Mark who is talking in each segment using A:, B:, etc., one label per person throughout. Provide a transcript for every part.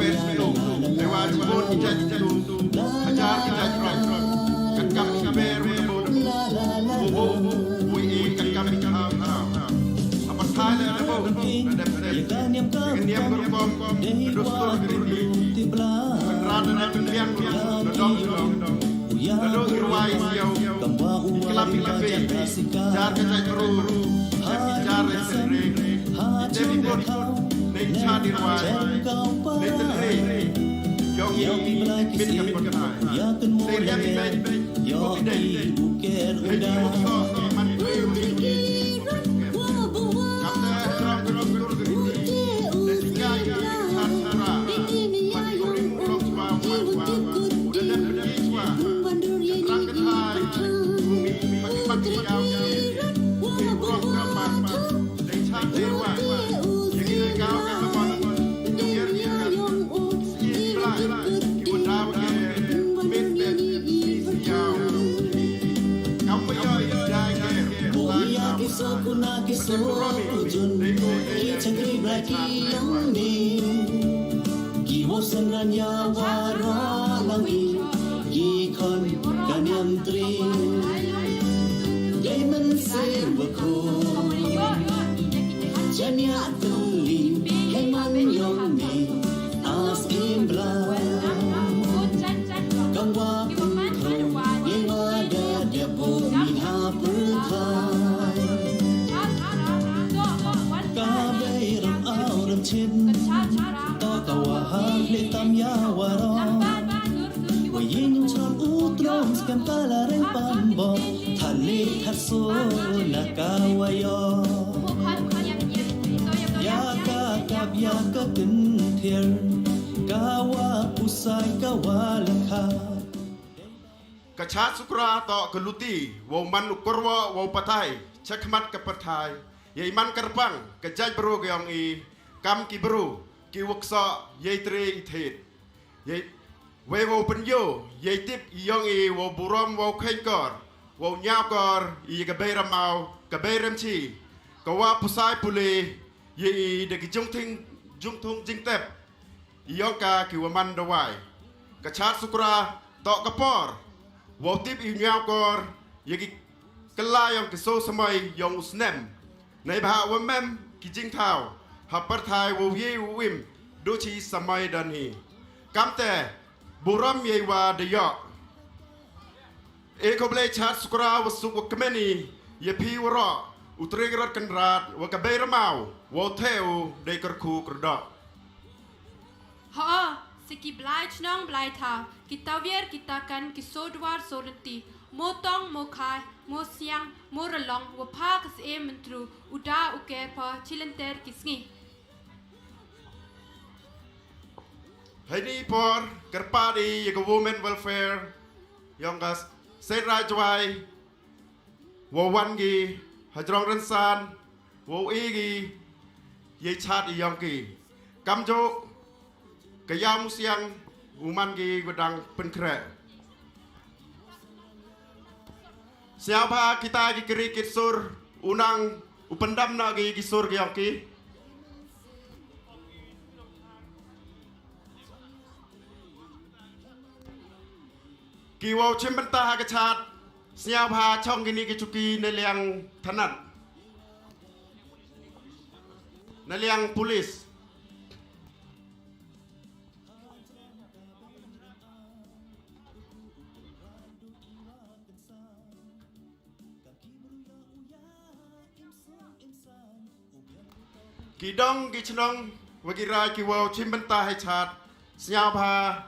A: welfare itu lewat jebon kita itu ajar kita terang kan kami kabar bobo we kan kami kaham apa salah ada bobo ada diam berkom dostor gerindi rada na pilihan dong lalu irwai siau iklapi jar kita baru jar sering jadi pun necha dirwai netenre yong mit kapakana seria mit kopidai man Kachat sukra to keluti wo man ukurwa wo patai cekmat ke patai ye iman kerpang kejaj bro geong I kam ki bro ki wuksa ye tre ithet ye we wo penyo ye tip yong I wo burom wo khenkor wo nyakor I ke beiramau ke beiremchi kawa pusai pule ye I de ki jungthung jingtep yongka ki waman dawai kachat sukra to kapor wo tip I nyakor ye ki kala yong ki so samai yong usnem nei bha wamem ki jingthau hapar thai wo ye wim do chi samai dan hi kamte buram ye wa de yo e ko ble chat sukra wasuk wakmeni ye pi wara utregrat kanrat wa ka beiramau wo theu de kerku kerdak
B: ha siki blai chnong blai tha kita vier kita kan ki sodwar sorti motong mokai mo siang mo relong wo pa kas e mentru uda uke pa chilenter kisngi
A: Hari por kerpadi ye women welfare yang gas set rajwai wo wangi hajrong rensan wo igi ye chat yang ki kamjo kayam siang uman gi godang penkre siapa kita gi kiri kisur unang upendam na gi kisur gi yang ki kiwau cimbentah kechat siapa chong gini kicuki neliang tanat neliang polis kidong gichnong wagira kiwau cimbentah kechat siapa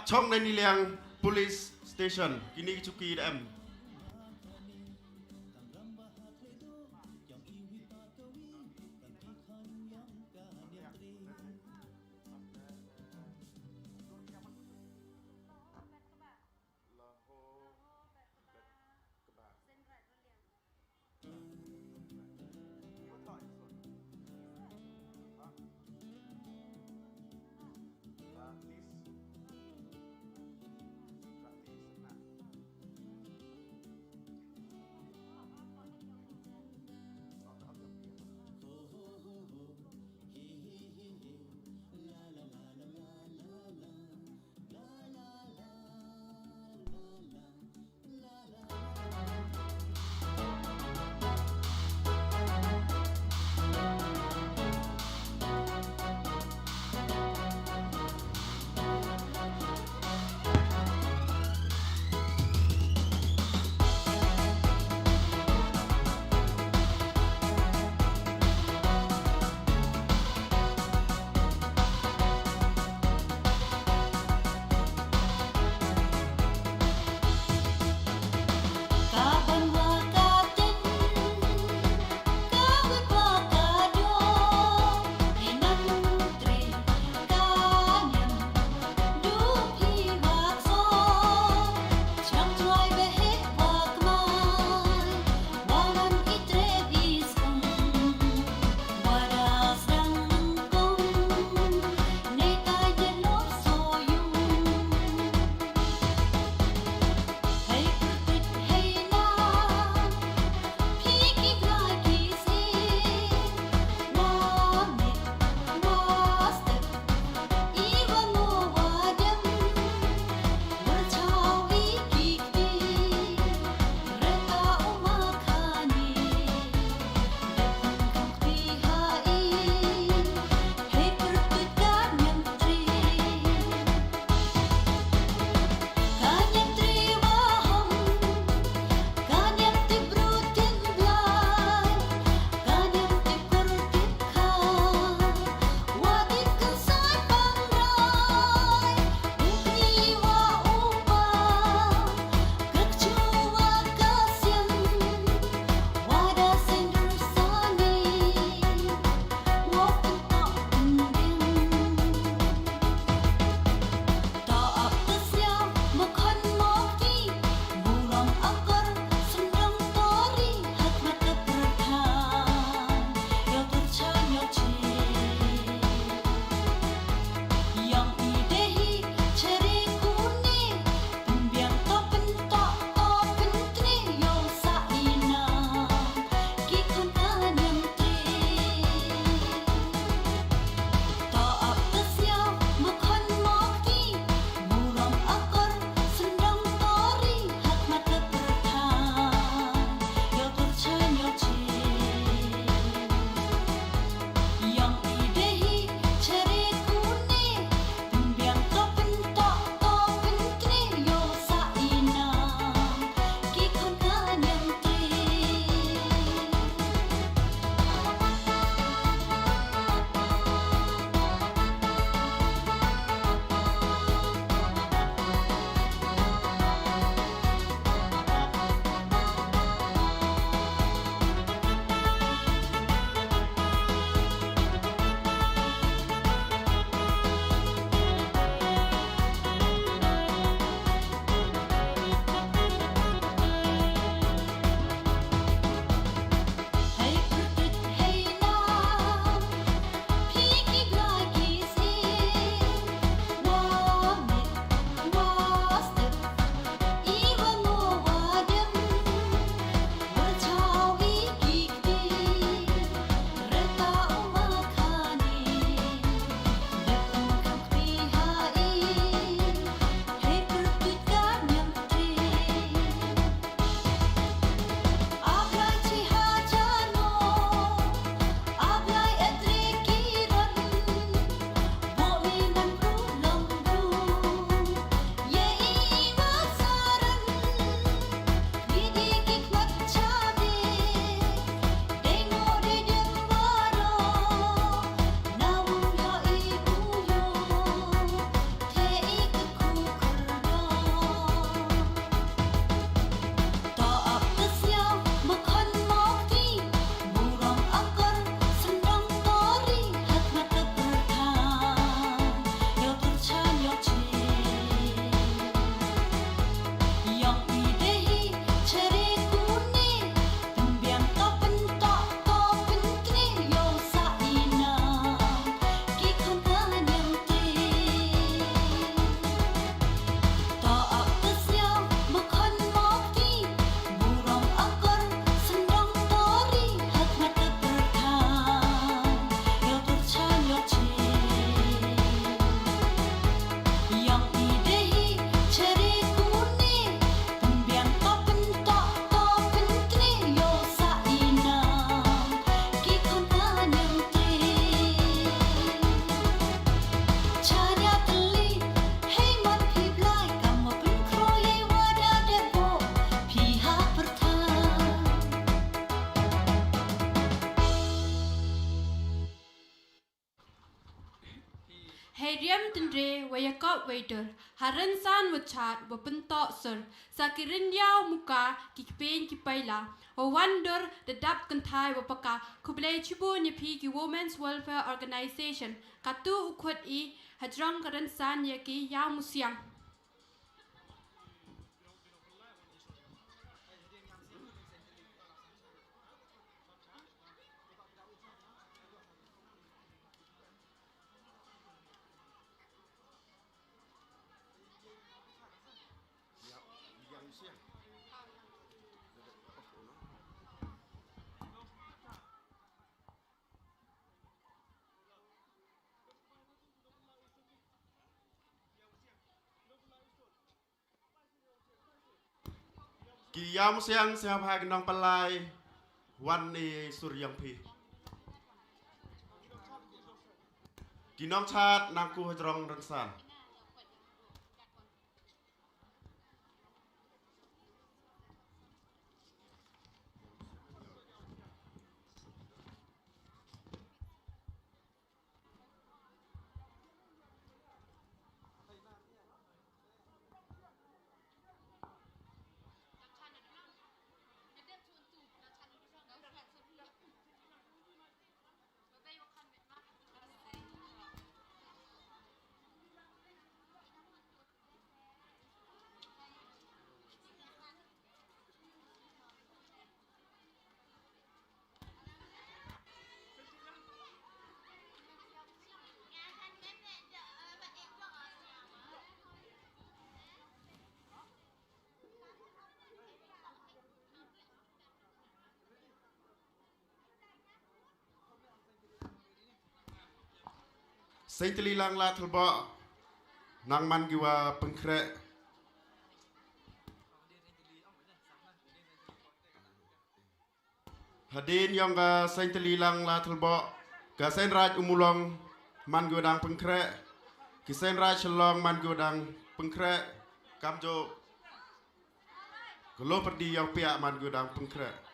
A: chong neliang police station kini cuki DM
B: wayakop wader haransan wachat wapentok sir sakirin yau muka kikpen kipaila wawander dedap kentai wapaka kublai cibu nyepi ki Women's Welfare Organization katu ukut I hajrong haransan yaki yau musiang.
A: Ki yam siang siap hai nong palai wan ni suryang pi. Ki nong chat nang ku hajrong ransan. Saint lilang la thelba nang man giwa pengkrek hadin yang ga saint lilang la thelba ga saint raj umulong man giwa dang pengkrek ki saint raj shalong man giwa dang pengkrek kamjo gelo perdi yang pihak man giwa dang pengkrek.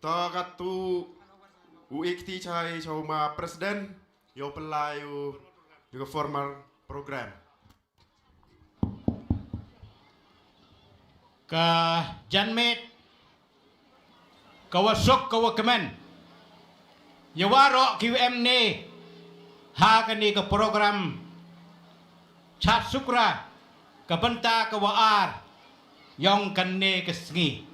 A: Ta katu uikti chai chauma presiden yo pelayu yo formal program.
C: Ka janmet kawasok kawakemen yawaro QM ne hakani ke program chat sukra kabenta kawaar yong kanne kesngi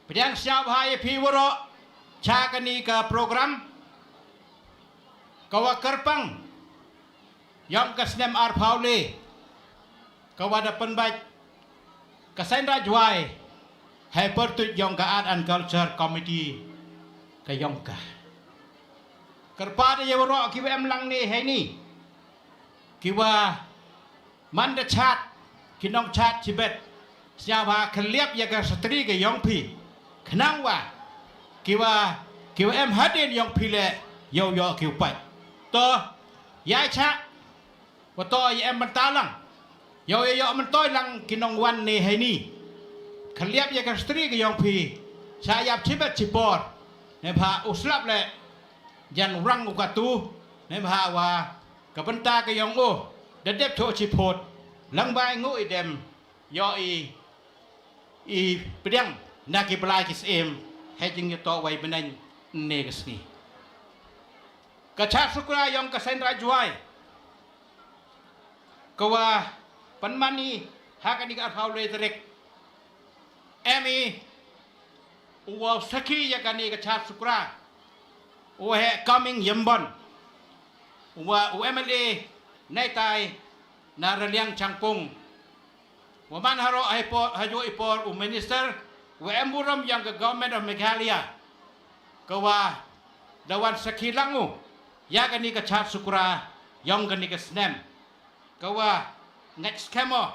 C: Pedang siap hai piworo cakani ke program kawa kerpang yang kesnem ar paule kawa da penbaj kasain rajwai hai pertut yang ka art and culture committee ka yang ka kerpada yaworo kiwem lang ni hai ni kiwa manda chat kinong chat cibet siap ha keliap ya ka setri ke yang pi Kenang wa kiwa em hadin yang pile yo kiu pai to ya cha wa to em mentalang yo mentoi lang kinong wan ni hai ni khaliap ya kastri ke yang pi sayap cibet cipor ne pha uslap le jan rang ukatu ne pha wa kapenta ke yang o dedep tho cipot lang bai ngu idem yo i pedang Naki pelai kis hedging itu awai benan negas ni. Kacar sukra yang kasain rajuai. Kawa panmani hakani ka paule terek. Emi uwa saki ya kani kacar sukra. Uwa coming yembon. Uwa UMLA naitai naraliang cangpung waman haro hajo ipor minister wa emburam yang ke government of Meghalaya kawa dawan sakilangu ya gani ka chat sukura yang gani ka snem kawa next kemo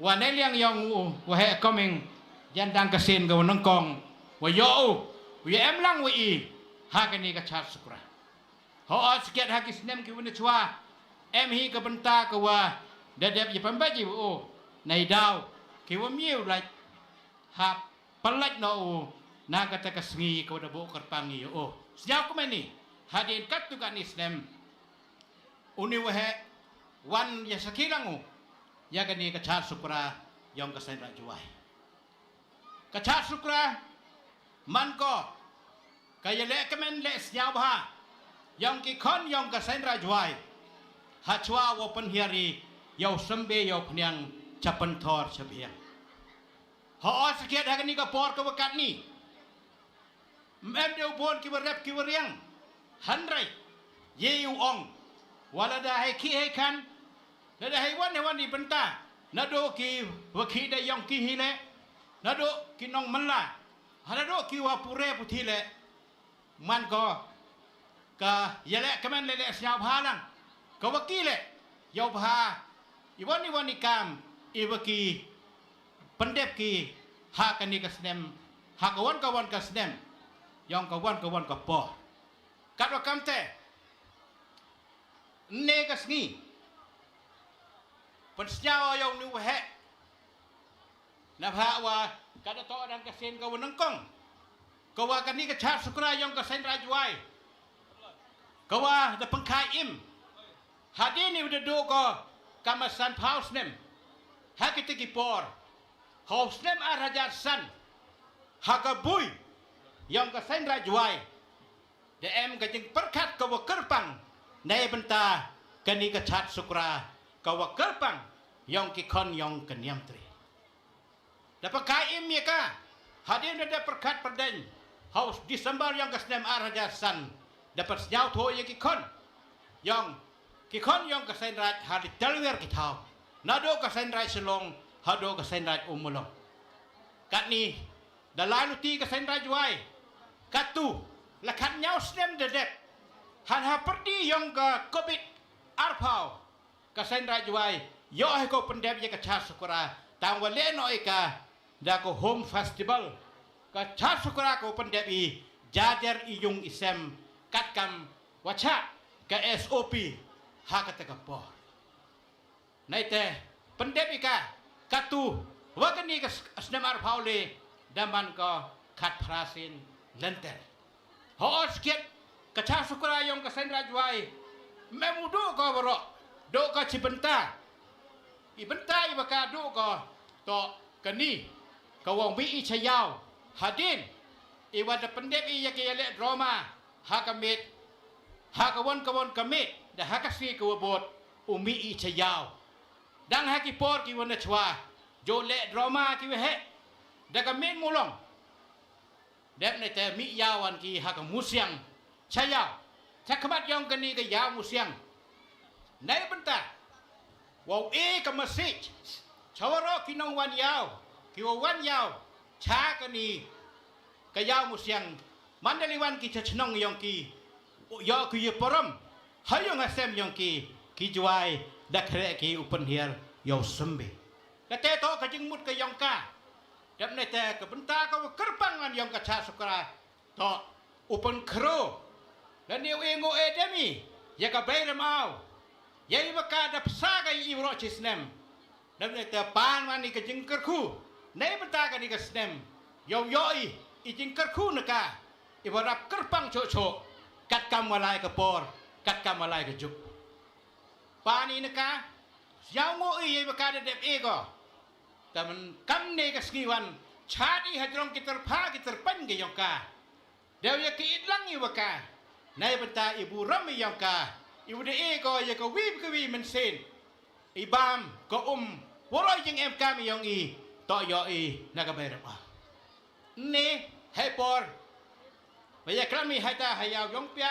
C: wa neliang yang wa he coming jandang kasin gaw nangkong wa yo wa emlang wa i ha gani ka chat sukura ho asket ha ki snem ki wona chwa em hi ka benta kawa dadep ye pambaji o nai daw ki wa miu like ha palaj no na kata kasngi ko da bo karpangi o siap ko meni hadin kat tu kan islam uni wa he wan ya sakilangu ya gani ka chat sukra yong ka sen ra juai ka chat sukra man ko kaya le kemen le siap ha yong ki kon yong ka sen ra juai ha chwa wo pen hiari yau sembe yau pnyang capan thor chabiang ha asket ha gani ka por ka wakat ni mem deu bon ki rep ki riang hanrai ye u ong wala da hai ki hai kan da hai wan ni benta na do ki wakhi da yong ki hile na do ki nong manla ha do ki wa pure puthi le man ko ka yele kamen le sia bhalang ka wakile yau bha iwan kam iwaki pendep ki ha kani ka snem ha kawan ka snem yang kawan ka po kat wa kamte ne ka sngi pensnyawa yang nu he na bha wa kada to dan ka sen ka wanangkong kawa kani ka chat sukra yang ka sen rajwai kawa da pangkai im hadini udah do ko kamasan pausnem hakiti por hausnem arajat san hakabui yang ka sen rajwai de em ka jing perkat ka wa kerpang nei benta kani ka chat sukra ka wa kerpang yang ki kon yang keniam tri da pakai im ya ka hadin da perkat perden haus Disember yang ka snem arajat san dapat senyau tho ya ki kon yang ka sen raj hari talwer ki thau nado ka sen raj selong hado ka sen raj umulong kat ni dalai luti ka sen raj wai katu lakat nyau snem dedek han ha perdi yang ka covid arpau ka sen raj wai yo he ko pendep ye ka cha sukura tang wa le no ka da ko home festival ka cha sukura ko pendep i jajar i yung isem kat kam wacha ka SOP ha kata ka po naite pendep ika katu wagani ka snem arpau le daman ko kat prasin lenter ho sket kacha sukra yong ka sen rajwai memudu ko boro do ka cibenta ibenta ibaka do ko to kani ka wong bi chayau hadin iwada pendep i yake yale drama ha kamit ha kawon kamit da ha kasi ko bot umi i chayau dang ha ki por ki wona chwa jo le drama ki he da kamit mulong dep ne te mi yawan ki ha ka musyang chayau chakmat yong kani ka yaw musyang nai benta wow e ka message chawaro ki nong wan yaw ki wan yaw cha kani ka yaw musyang mandaliwan ki chachnong yong ki yo ki ye poram hayong asem yong ki juai da kre ki upen hier yo sembe ka te to ka jingmut ka yong ka dep ne te ka benta ka kerpangan yong ka cha sukra to upen kro dan niu ingo edemi ya ka bailem au ya ibaka da psaga i ro chisnem dep ne te pan mani ka jingker khu nei benta ka ni ka snem yo i jingker khu na ka ibarap kerpang cho kat kam walai ka por kat kam walai ka juk pani na ka yang mo i ibaka da dep ego tamen kam ne ka skiwan chadi hadrong kitar pha kitar pan ge yong ka dew ya ki idlang ibaka nai benta ibu ram yong ka ibu de ego ya ka wi men sen ibam ko woloi jing em kam yong i to yo i na ka bayram ne hai por bây klam mi hai ta hai yaw yong pia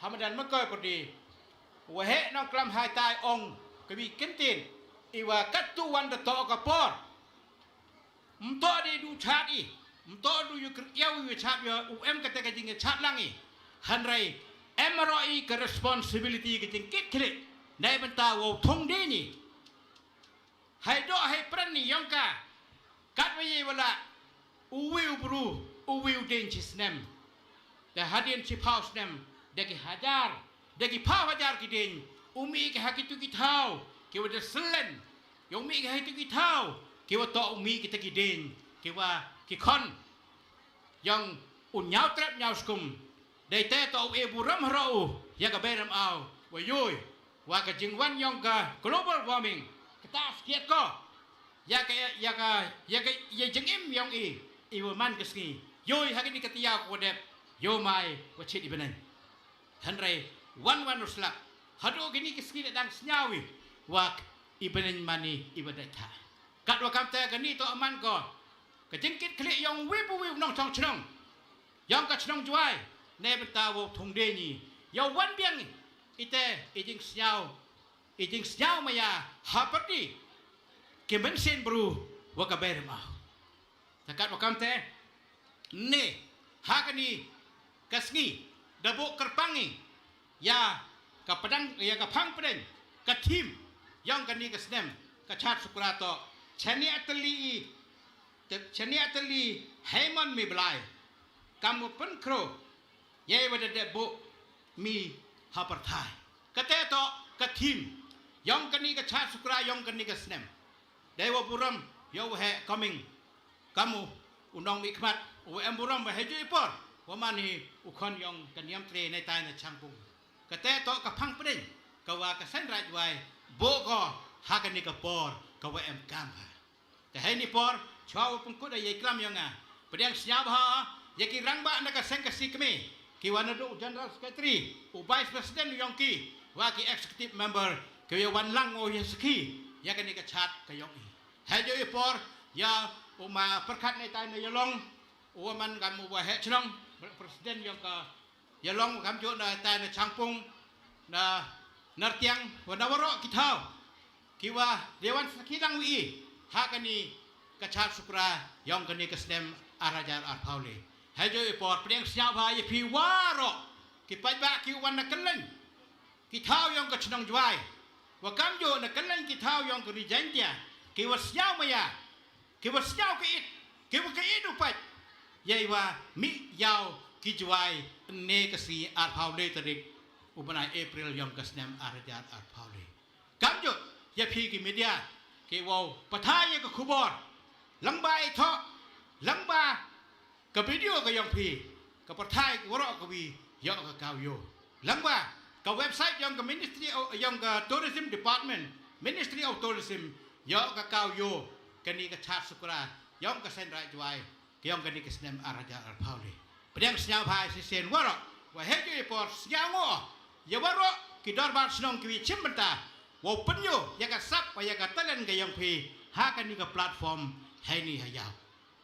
C: hamadan ma koy podi wa he nong klam hai tai ong ka bi kin tin iwa katu wan da to kapor mto di du chat i mto du yu kriau yu chat yo kata ka jing chat langi hanrai MRI ke responsibility ke jing kit klit dai benta wo thong de ni hai do hai pran ni yongka kat wi wala uwiu bru uwiu den chisnem da hadien chi paus nem deki hajar deki pa hajar ki den umi ke hakitu ki thau ki wa de selen yong mi ke hakitu ki thau ki wa to umi ki te ki den ki wa ki khon yang un nyau trap nyau skum dai te to e buram ro ya ka beram au wa yoi wa ka jingwan yong ka global warming kita skiat ko ya jengim yong i wa man keski yoi hakini katia ko dep yo mai wa chit ibenen hanre wan uslak hado gini keski dang snyawi wa ibenen mani ibadata kat wa kam te gani to aman ko ka jingkit klik yong wi nong chong chnong yong ka chnong juai ne beta wo thong de ni yo wan biang ite ijing snyau maya hapati ke bensin bru wa ka berma takat wa kam te ne hakani kasngi dabo kerpangi ya ka padang ya ka phang padeng ka thim yang kani ka snem ka chat sukrato chani atali haiman mi blai kamu pen kro ye wada debo mi haparthai kate to ka thim yang kani ka chat sukra yang kani ka snem dewa buram yo he coming kamu unong mi khmat u em buram wa he ju ipor wa mani u khon yong kaniam tre nei tai na changpung kate to ka phang pring ka wa ka san raj wai bo ko ha kani ka por ka wa em kam ha ka he ni por chwa pung ku da ye klam yong a pedang sia ba ye ki rang ba na ka sen ka sikme ki wa na do general secretary u vice president yong ki wa ki executive member ke ye wan lang o ye ski ya kani ka chat ka yong i he jo ipor ya uma perkat nei tai na yolong u man kan mu wa he chnong presiden yang ka yolong kam jo na tai na changpung na nartiang wa na waro kithau kiwa dewan sakidang wi ha kani ka chat sukra yong kani ka snem arajar ar paule he jo ipor preng sia ba ye pi waro ki pai ba ki wan na kalen kithau yong ka chnong jwai wa kam jo na kalen kithau yong ka rijantia ki wa sia maya ki wa sia ka it ki wa ka it upat ye wa mi yau ki jwai ne ka si ar paule tarik ubana april yong ka snem arajar ar paule kam jo ye pi ki media ki wa pathai ka khubor langbai tho langba ka video ka yong pi ka pathai ka waro ka wi yo ka kaw yo langba ka website yong ka ministry yong ka tourism department ministry of tourism yo ka kaw yo kani ka chat sukra yong ka sen rai jwai yong kani ka snem araja ar paule pedang snya bhai si sen waro wa he por snya ngo ya waro ki darbar snong ki chimbenta wo penyo ya ka sap wa ya ka talen ka yong pi ha kani ka platform hai ni ha yaw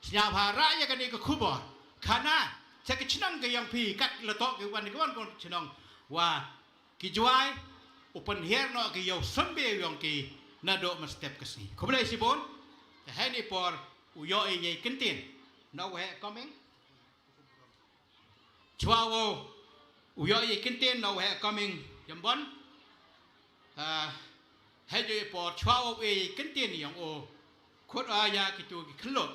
C: snya bhara ya kani ka khubor khana cha ki chnang ka yong pi kat la to ki wan kon chnong wa ki jwai open here no ki yo sambe yong ki na do ma step ka si khoblai si bon hai ni por u yo e ye kintin no we coming chwa wo u yo ye kintin no we coming yambon hai jo por chwa wo e kintin yong o khot aya ki tu ki khlot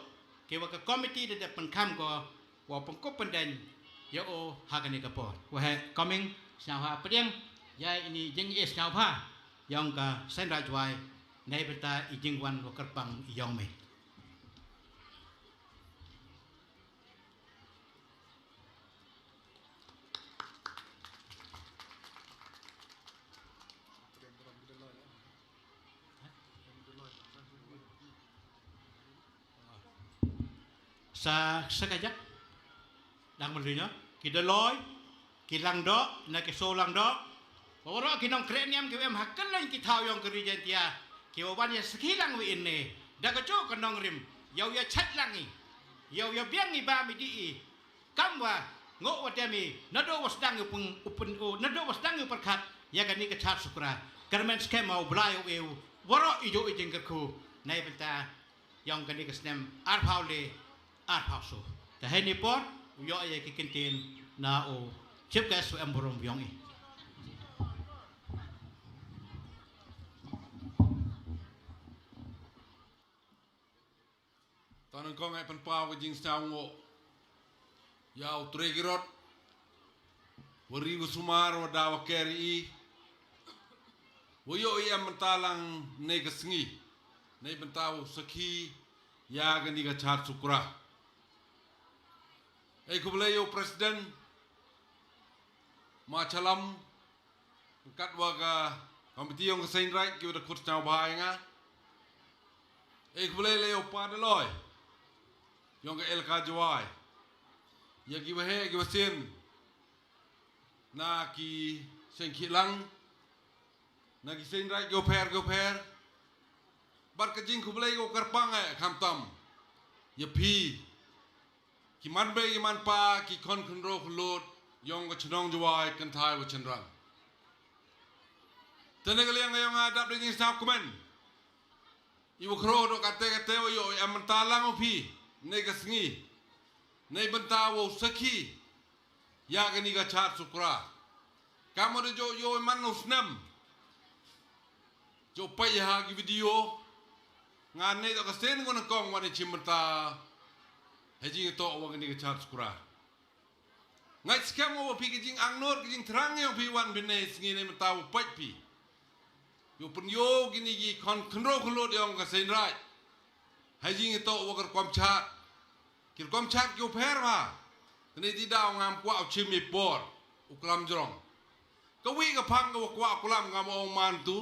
C: ke wa ka committee de pan kham ko wa pang ko pan den yo o ha ka ni ka por wa he coming sa ha pdeng ya ini jing es na pha yong ka sen ra jwai nei beta i jing wan ko kerpang yong me sa sakajak dang melinya ki deloi ki lang do na ki so lang do ora ki nong kreniam ki em hakkan lang ki thau yong kri jentia ki wan ya skilang wi inne da ka cho ka nong rim yau ya chat langi yau ya biang ni ba mi di kamwa ngo wa temi na do was dang upun o na do was dang perkhat ya ka ni ka chat sukra karmen ske mau blai o warok ijo ijing kerku nai benta yang kani kesnem arpau le arpau so dah ini pun yo ye kikintin na o chip gas emburum yong i
D: Tanang kong ay panpaw jing sango yau tregirot wari sumar wadawa keri wayo iya mentalang ne kesngi ne bentaw sakhi ya gani ga chat sukra ay kublayo president machalam katwa ga komiti yung kasain right kiwa da kut taw bahay nga ay kublayo padaloy yung ka elka jawai ya ki wahe ki wasin na ki sen ki lang na ki sen rai go per bar ka jing kublai go karpang ai kham tam ya phi ki man be ki man pa ki kon ro khlut yong go chnong jawai kan thai wa chenrang tene ga liang yong adap ding stop comment ibu kro do kate wo yo am talang o phi ne ga sngi nei bentawo sakhi ya gani ga chat sukra kamu de jo yo man usnam jo pai ha gi video ngan nei to ka sen ngon kong wan chimta heji to wa gani ga chat sukra ngai skam wo pi gi jing angnor gi jing trang yo pi wan bin nei sngi nei mtawo pai pi yo pun yo gini gi kon khnro khlo de ong ka sen rai heji to wa gar kwam chat kir kom chat yo per ma ni di daw ngam kwa chimi por uklam jrong ka wi ka phang ka kwa kulam ngam o man tu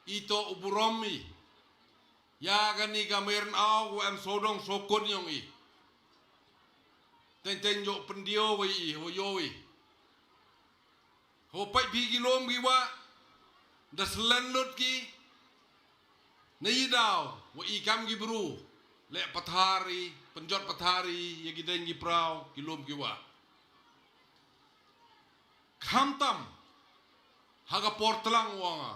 D: ito uburomi ya gani ka mern au em sodong sokon yong i ten yo pendio wi ho yo wi ho pai bi kilom gi wa da slen lut ki ni daw wa i kam gi bru le pathari penjot pathari ye gideng gi prau kilom gi wa khamtam haga portlang wanga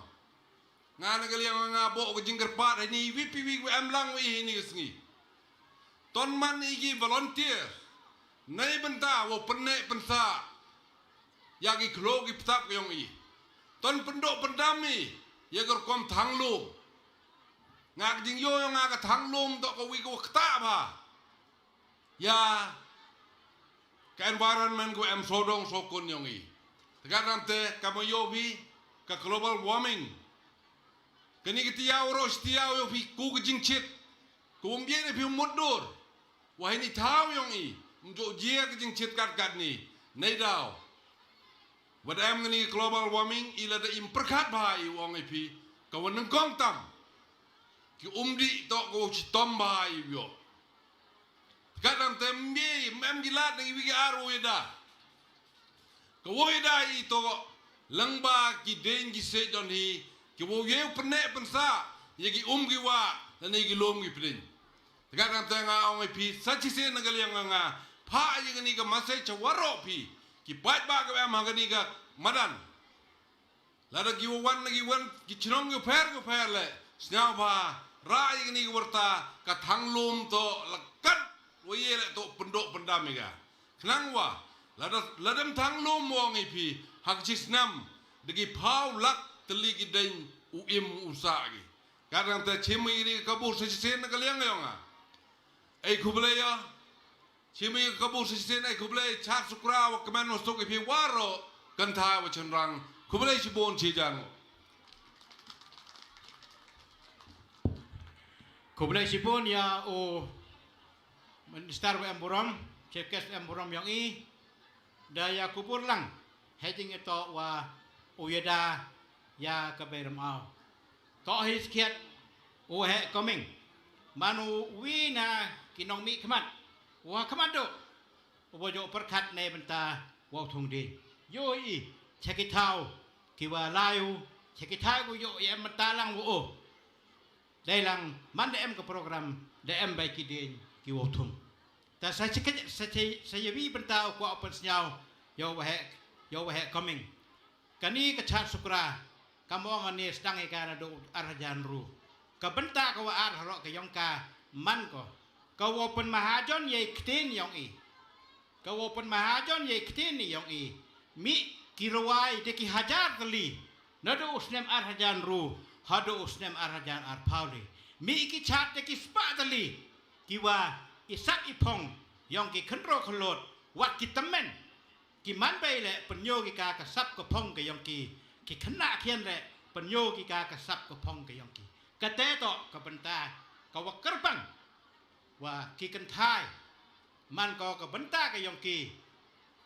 D: ngana galiang nga bo ko jingger pat ni wipi wi am lang wi ni sngi ton man igi volunteer nei benta wo penne pensa yagi klo gi ptap yong i ton pendok pendami ye gor kom thanglum ngak jing yo nga ka thanglum to ko wi ko kta ba ya ka environment ko am sodong sokon yong i tagadante kamo yo bi ka global warming kani kitiyaw ros tiyaw yo fi ku jing chit ku mbien fi mudur wa ni taw yong i mjo jia jing chit kat ni nei daw wad am ni global warming ila da imperkat bai wong i fi ka wan kong tam ki umdi to ko chitom bai yo kadam tembi mem gilat ni wi aro ida ko ida i to langba ki dengi se don hi ki wo ye pne pensa ye ki gi wa ni gi lom gi plin kadam tenga ong pi sachi se na gali nga pha ye ni ga mase chawaro pi ki bat ba ga ma ga ni ga madan la da gi wan ki chnong yu per le snya ba ra ye ni warta ka thanglum to lakat wo ye le to pendok pendam ga khnang wa la dam thanglum wong i pi hak jisnam degi phau lak teli gi den uim usa gi kadang ta chimi ri kabur sen na kaliang yonga ai kuble ya chimi kabur sen ai kuble chat sukra wa kaman no stok pi waro kan tha wa chenrang kuble chi bon chi jan
C: kublai sipun ya o minister emburam chefkes emburam yang i daya kubur lang heading ito wa uyeda ya kaberam au to his kiat o he coming manu wina kinong mi khamat wa khamat do bo jo perkhat ne benta wa thung di yo i chekitau kiwa layu chekitau go yo ya matalang wo đây là man để em có program để em bài kỳ điển kỳ vô thùng ta sẽ vi bên tao qua open nhau yo hệ coming cái này cái chat sukra kamu ngani sedang ikan ada arjan ru kebenta kau arharo ke yong ka man ko kau open mahajon ye ktin yong i kau open mahajon ye ktin yong i mi kiruai de ki hajar kali nado usnem arjan ru hado usnem arjan arpauli mi ki chat de ki spa kali kiwa isak ipong yong ki khenro kholot wat ki tamen ki man bay le penyo ki ka sap ko pong ke yong ki khana khian le penyo ki ka sap ko pong ke yong ki ka te to ka benta ka wa kerbang wa ki kan thai man ko ka benta ke yong ki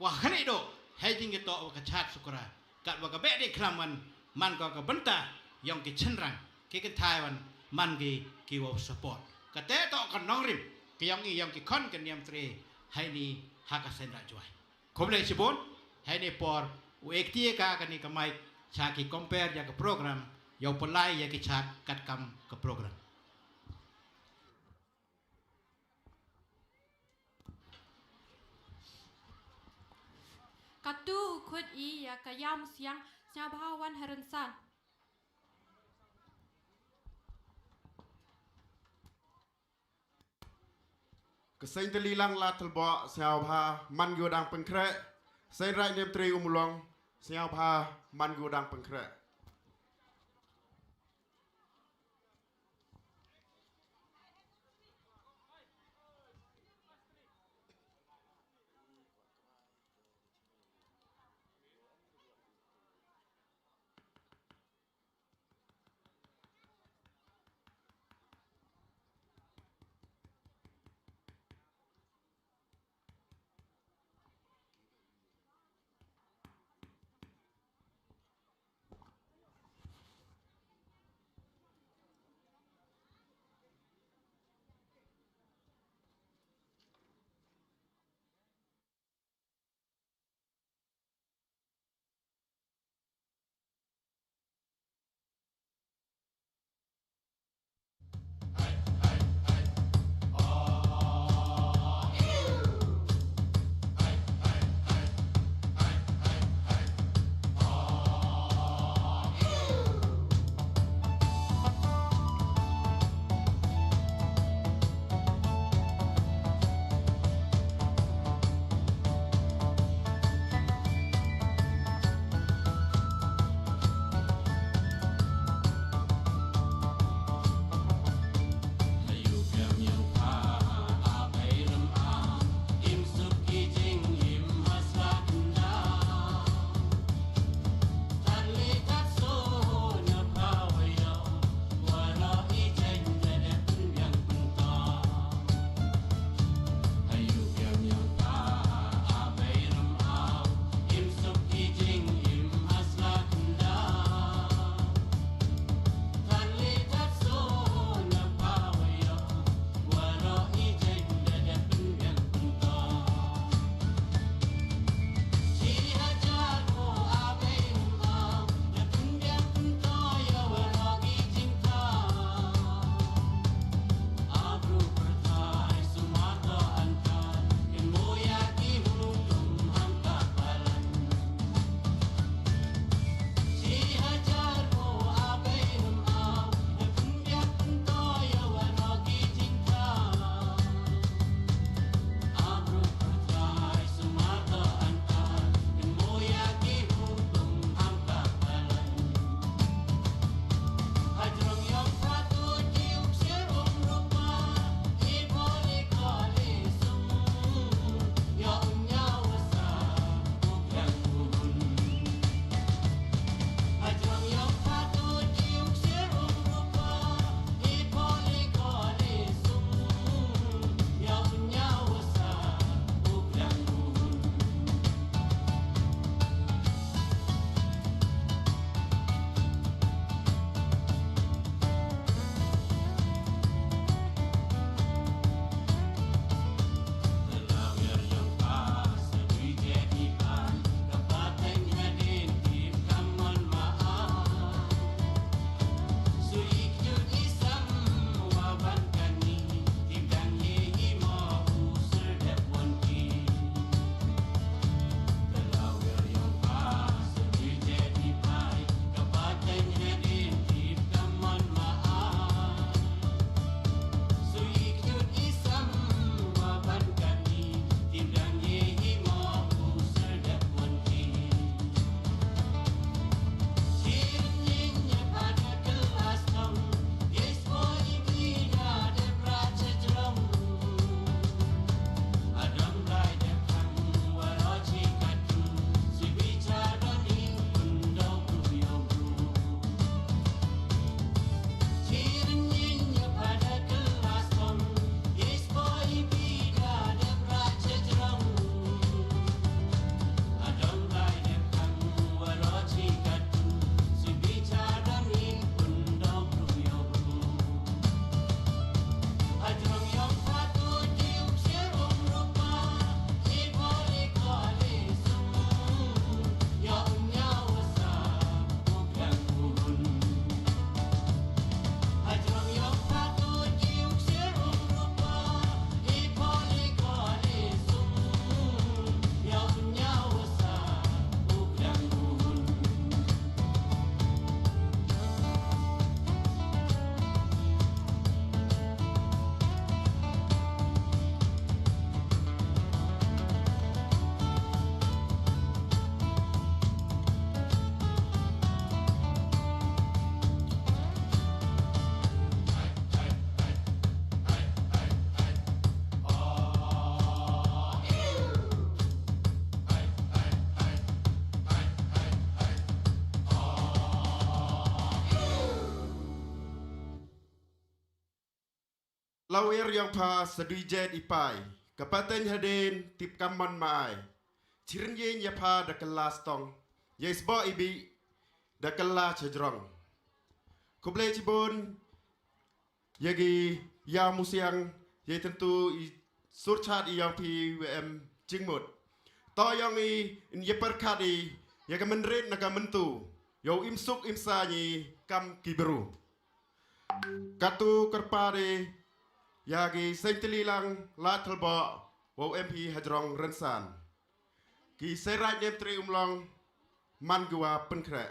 C: wa khani do hai ding to wa ka chat sukra ka wa ka be de kraman man ko ka benta yong ki chenrang ki kan thai wan man ki wa support ka te to ka nong rim ki yong i yong ki khon kan niam tre hai ni ha ka sen ra joy Komplek Cibun, hari por UEKT ka ni kamai caki compare ya ke program, yang pelai ya ke cak kat kam ke program.
B: Katu ukut I ya kayam siang nyabawan harensan.
A: Kesain telilang la telbo siao bha man godang pengkre. Sain rai nem tri umulong siao bha man godang pengkre. lawyer yang pa sedui jet ipai kapaten haden tip kaman mai chirin yen ya pa da kelas tong yes bo ibi da kelas cedrong kuble cibun yagi ya musiang ye tentu surchat yang pi wm jingmut to yang in ye perkadi ya ka menret naga mentu yo imsuk imsani kam kiberu katu kerpade yagi sentililang latalba wo MP hadrong rensan ki serai nem tri umlong man gua penkre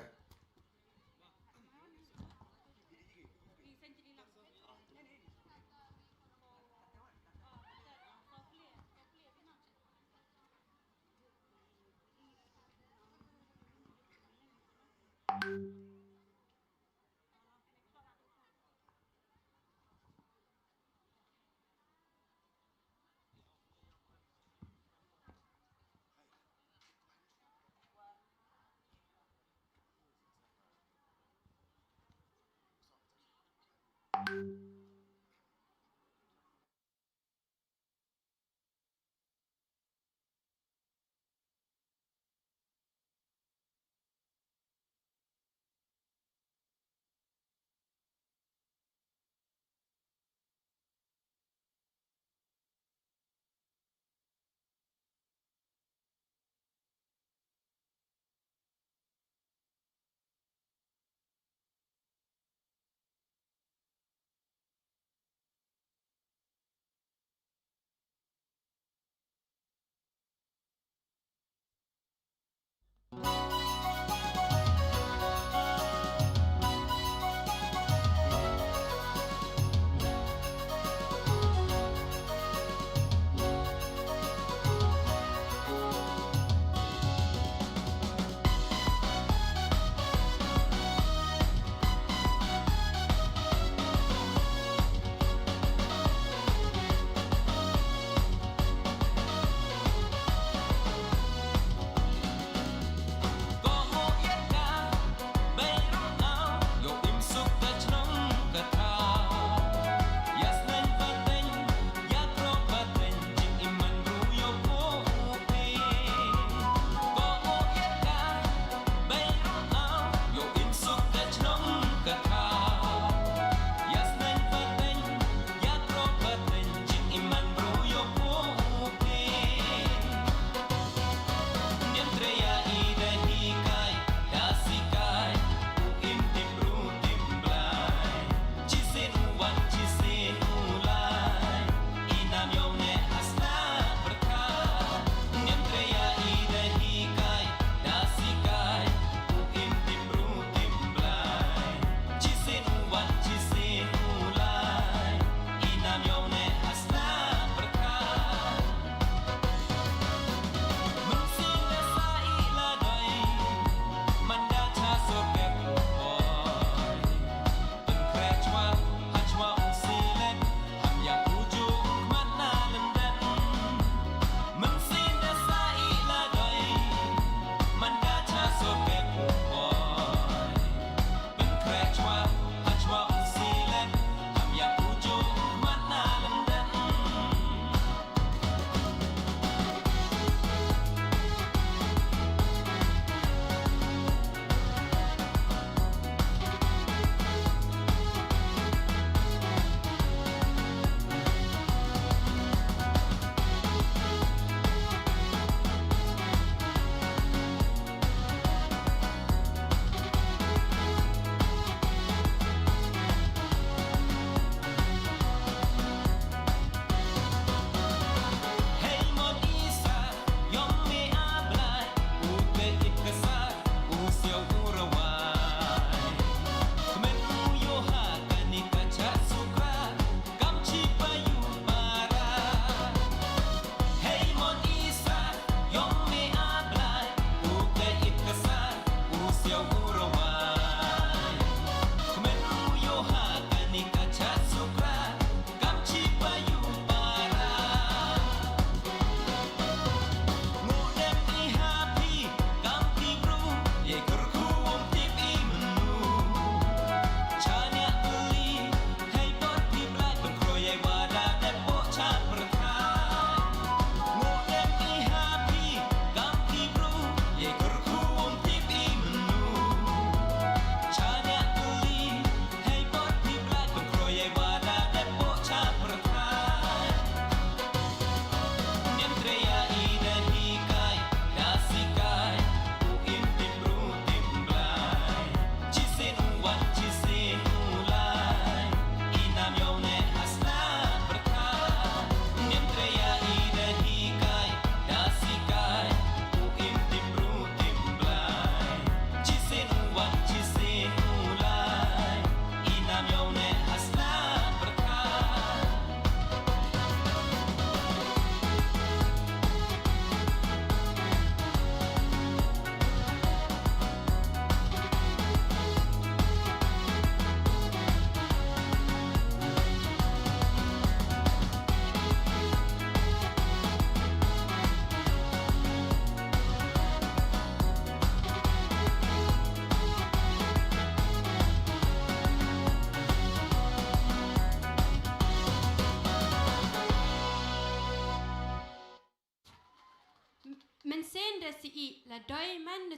B: resi la doi man de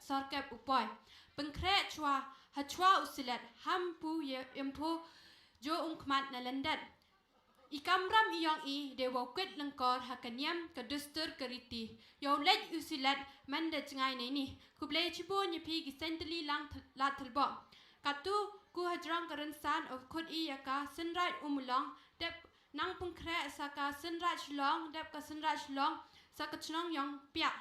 B: sarkap upoy. Pengkret chua usilat hampu ye empo jo ungkmat na landat. Ikamram iyong de wawkit lengkor hakanyam kaduster keriti. Yaw lej usilat man de cengai ni. Kublai cipu nyepi gisenteli lang telbo. Katu ku hajrang kerensan of kod yaka senrat umulang dep nang pengkret saka senrat shlong dep ka senrat shlong saka chnong yang piak.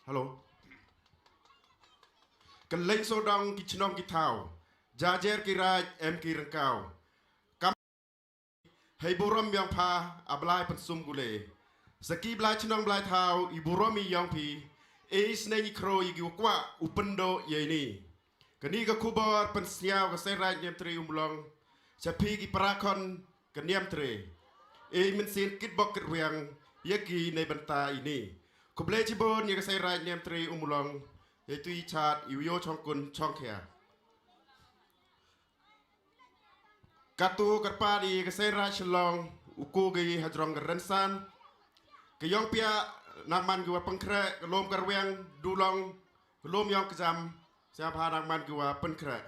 A: Halo. Keleng sodang kichnong kitau. Jajer kiraj em kirengkau. Kam hei burom yang pa ablai pensum gule. Saki blai chnong blai tau iburomi yang pi. Eis nengi kro igi wakwa upendo yeni. Kani ka kubar pensiaw ka serai nyem tri umlong. Chapi ki parakon ka nyem tri. Mensin kitbok ketwiang yakiในบรรดาini. Kublai cibon ya ka serai nyem tri umlong. Yaitu chat iwyo chongkun chongkea. Katu kerpadi ka serai shalong uku gi hadrong gerensan. Kayong pia nagman gua pengkrek kelom kerwiang dulong kelom yang kejam siapa nagman gua pengkrek.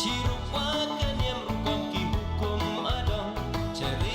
E: Cirupa kan yang rukom ki hukum adong ceri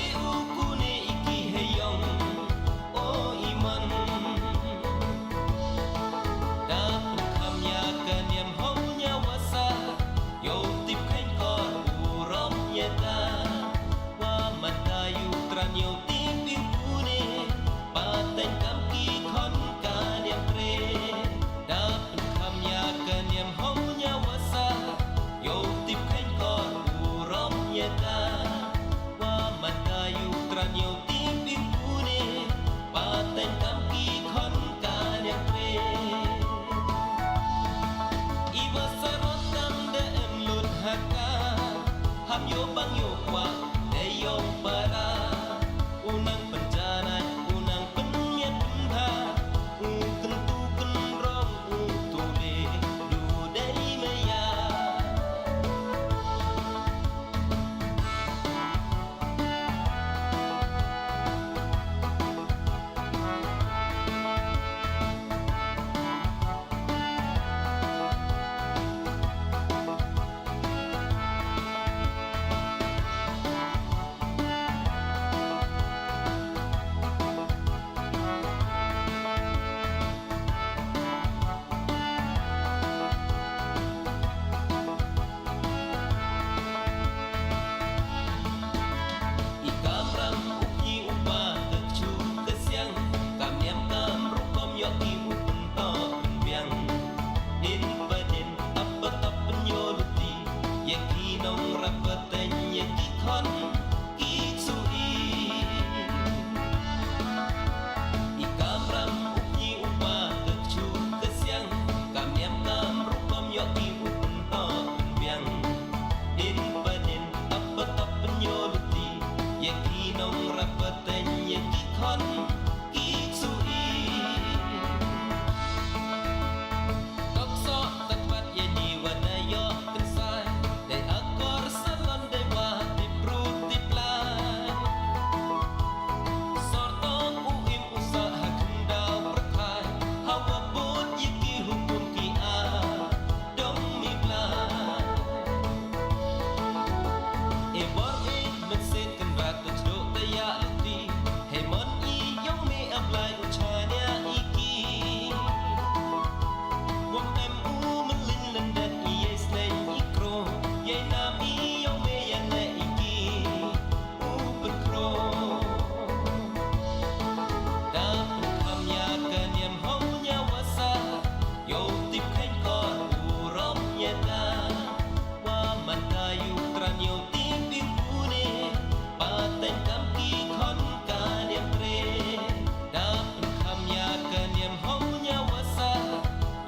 E: nong rapatenya kikon kiksui Kokso tepat ya di wadayo kensai Dai akor salon dai wati pruti plan Sortong uim usaha kendau berkai Hawa bot yiki hukum ki a dong mi plan Ebor mesin kan batu cedok daya leti Hemon i yang me ablai ucanya iki Wong MU melin lendan i yes nai ikro Yai nam i yang me yan na iki U berkro Dapat kamyakan yang haunya wasa Yo tip kain kor urom nyata Waman kayu tran yo tip impune Paten kam ki kon kan yang tre Dapat kamyakan yang haunya wasa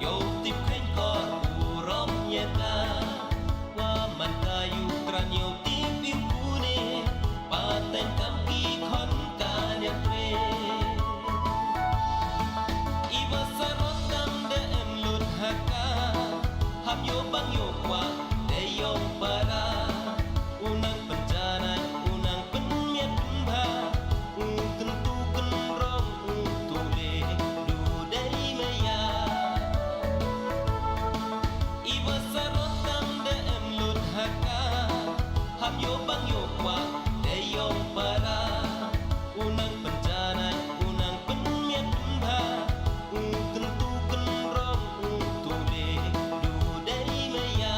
E: Yo tip kain kor urom nyata Waman kayu tran yo tip impune Paten kam ki kon kan yang tre Iba sarotang dem lut haka Ham yo bang yo kwa de yong para Unang penjanai unang penmiat pemba Kentu kenrong tule du dei maya Iba sarotang dem lut haka Ham yo bang yo kwa de yong para Unang penjanai unang penmiat pemba Kentu kenrong tule du dei maya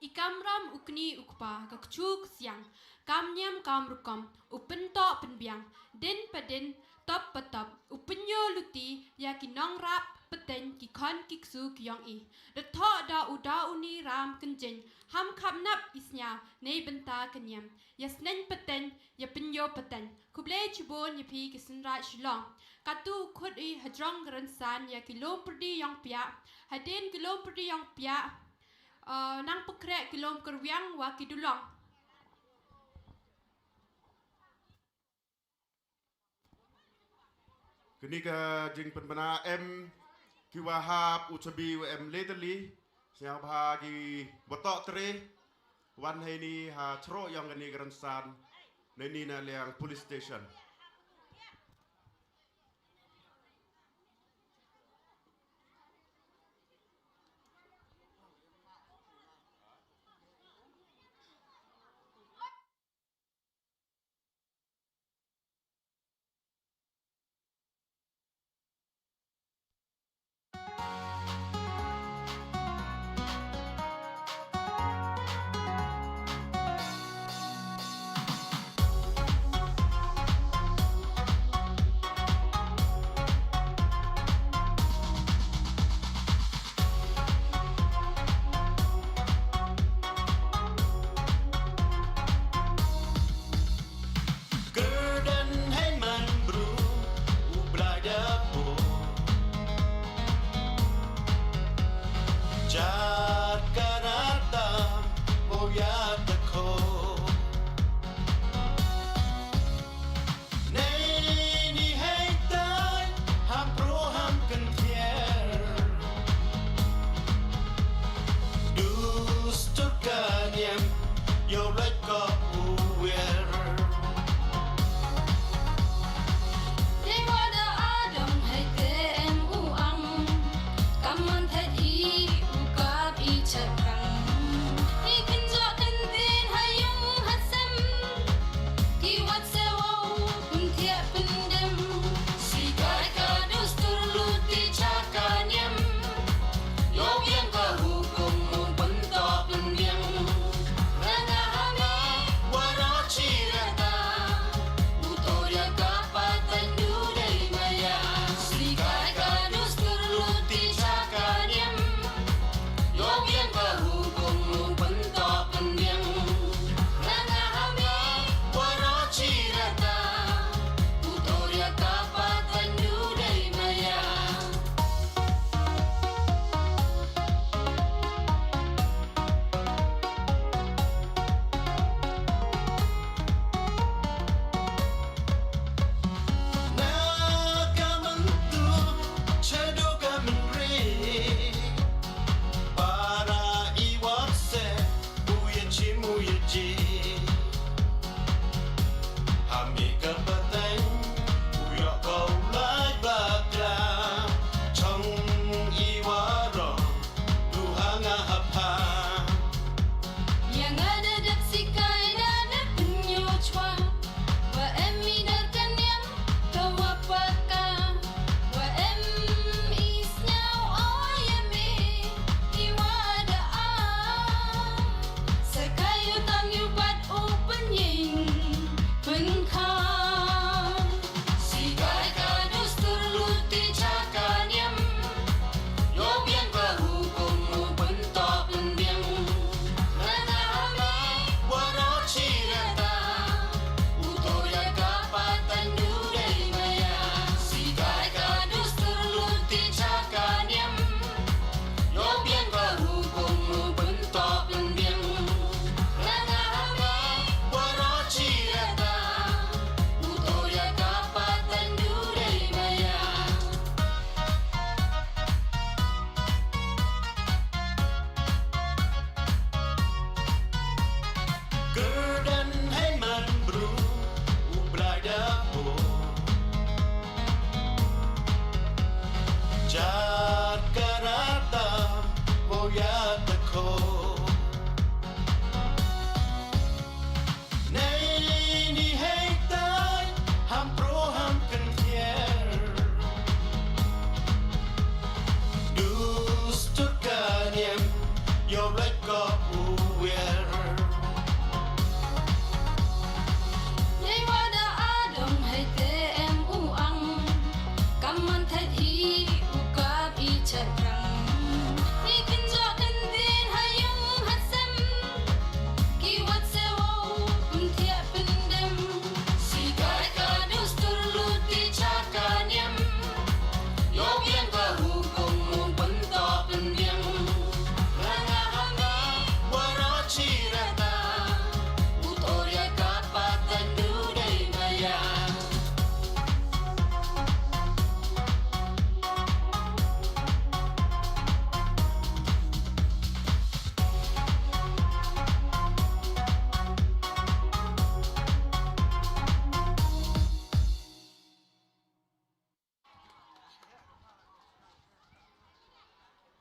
B: Ikamram ukni ukpa kakchuk siang kamnyam kamrukom upento penbiang din padin top patop upenyo luti ya kinong rap peten kikon kiksu kiyong i retho da uda uni ram kenjing ham kamnap isnya nei benta kenyam yasnen peten ya penyo peten kuble chibon ya pi kisenra shilong katu khud i hajrong gransan ya kilom perdi yang pia hadin kilom perdi yang pia nang pekrek kilom kerwiang wa kidulong
A: Kini ka jing penbana M kiwahap ucabi wa M lately siang bahagi botok tre wan hai ni ha cro yang kani gransan nani na liang police station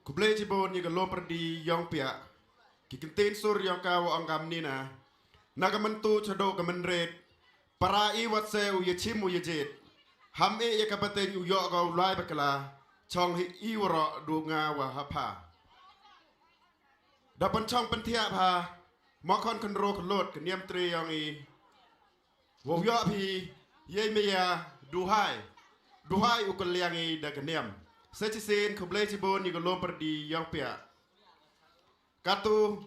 A: Kublai cibon ni galom perdi yang pia. Kikintin sur yang kau anggam ni na. Nagamentu cado gamenret. Para i wat se u yechim u yejet. Ham e ye kapaten u yo kau lai bakala. Chong hi i wara du nga wa hapa. Dapan chong pentia pa. Makon kenro kelot keniam tri yang i. Wo yo pi ye meya duhai. Duhai u keliang i da keniam. Secisin kublai cibon ni galom perdi yang pia. Katu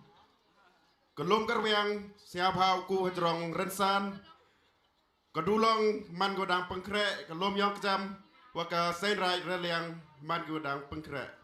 A: kelom kerwiang siapa ku hajrong rensan. Kedulong man godang pengkrek kelom yang kejam. Waka sen rai reliang man godang pengkrek.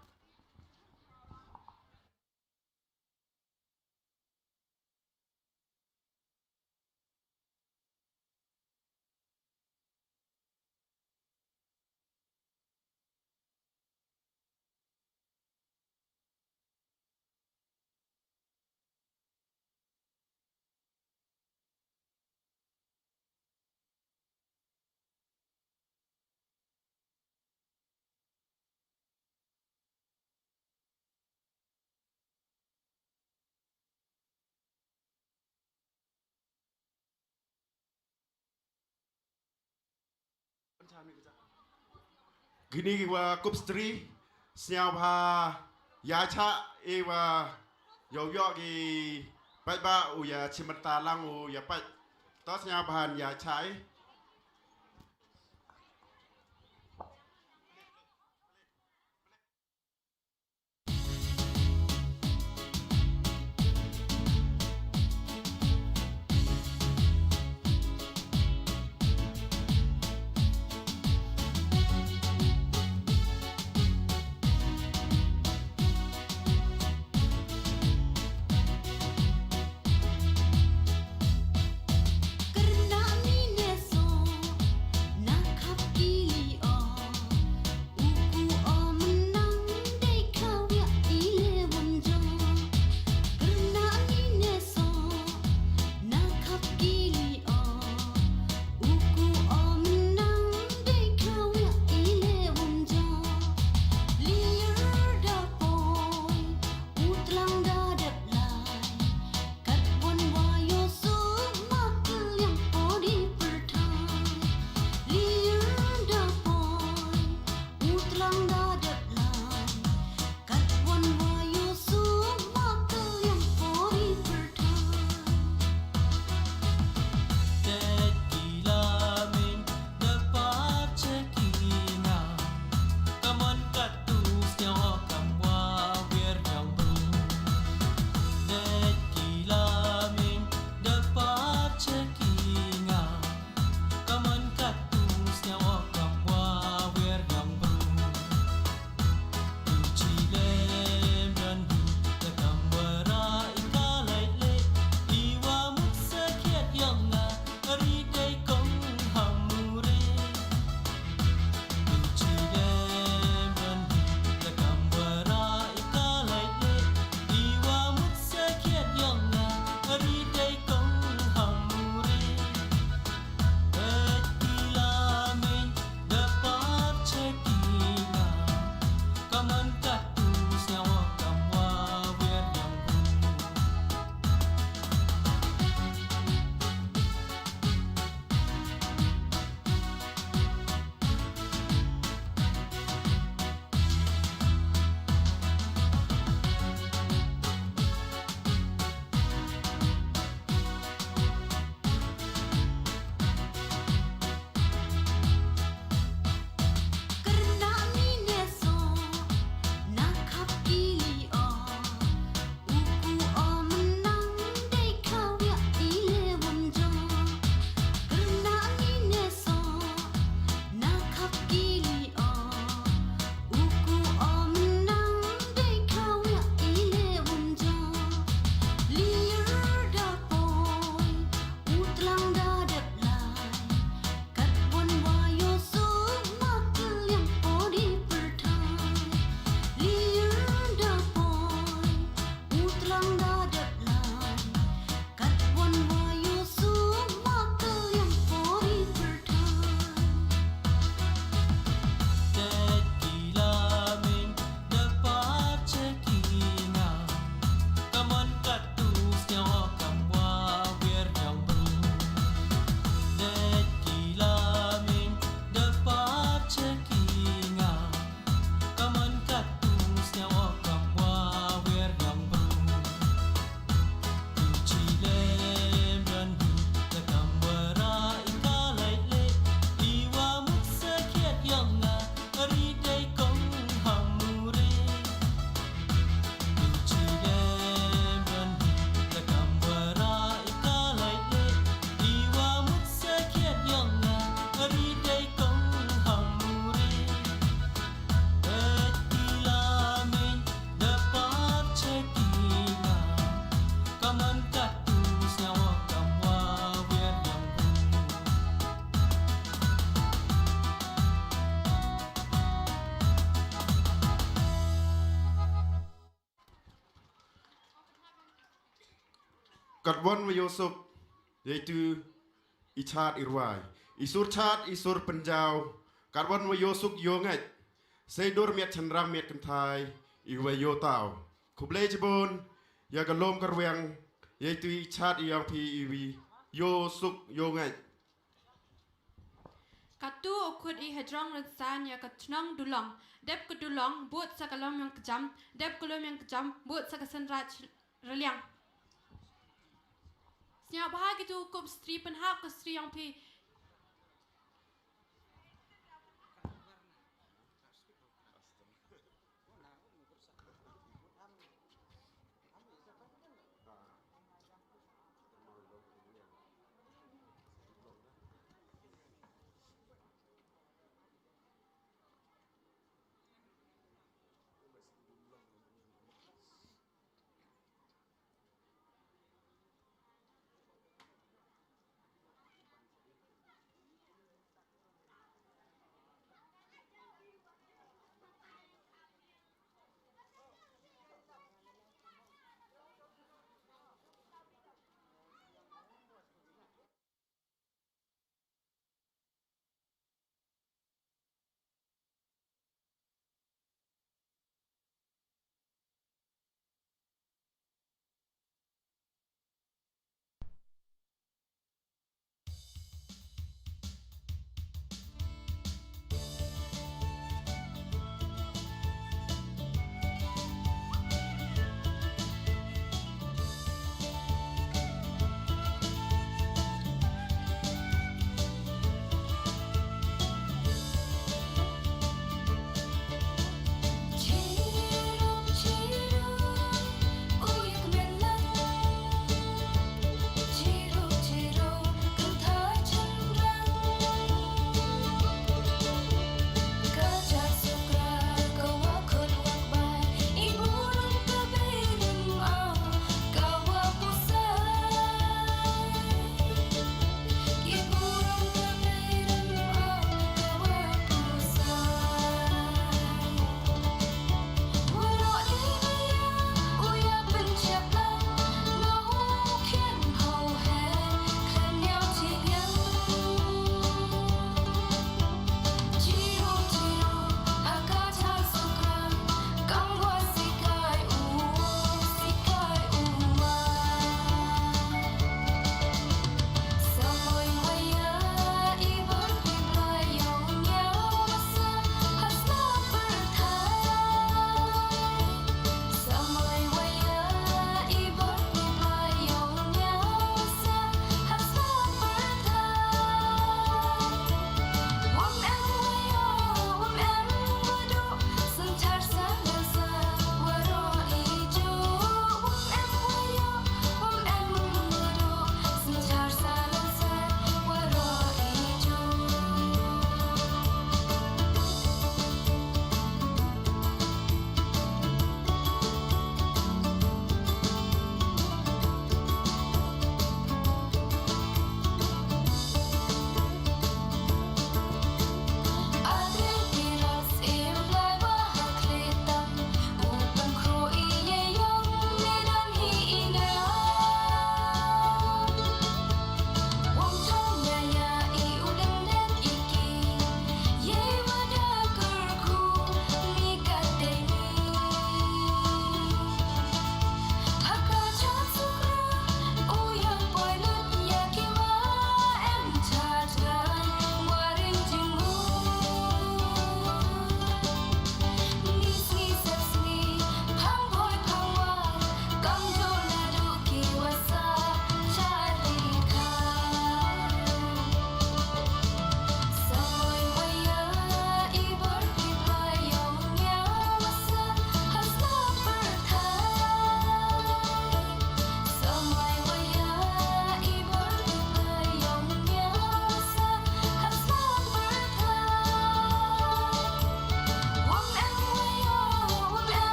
A: Gini kiwa kupstri siapa ya cha ewa yo yo ki pai ba u ya chimata lang u ya pai to siapa ya chai
F: Karena minus
A: Kadwan Wayosuk, yaitu Ichat Irwai. Isur Chat, Isur Penjau, Kadwan Wayosuk Yonget, Seidur Miat Chandram Miat Kentai, Iwayo Tau. Kublai Jibun, Yagalom Karwang, yaitu Ichat Yang Pi Iwi, Yosuk Yonget.
B: Katu ukut I hedrong rensan ya katnong dulong. Dep kedulong buat sakalom yang kejam, dep kolom yang kejam buat sakasan raj reliang. Siap bahagi tu ukup stri penhak ke stri yang pi.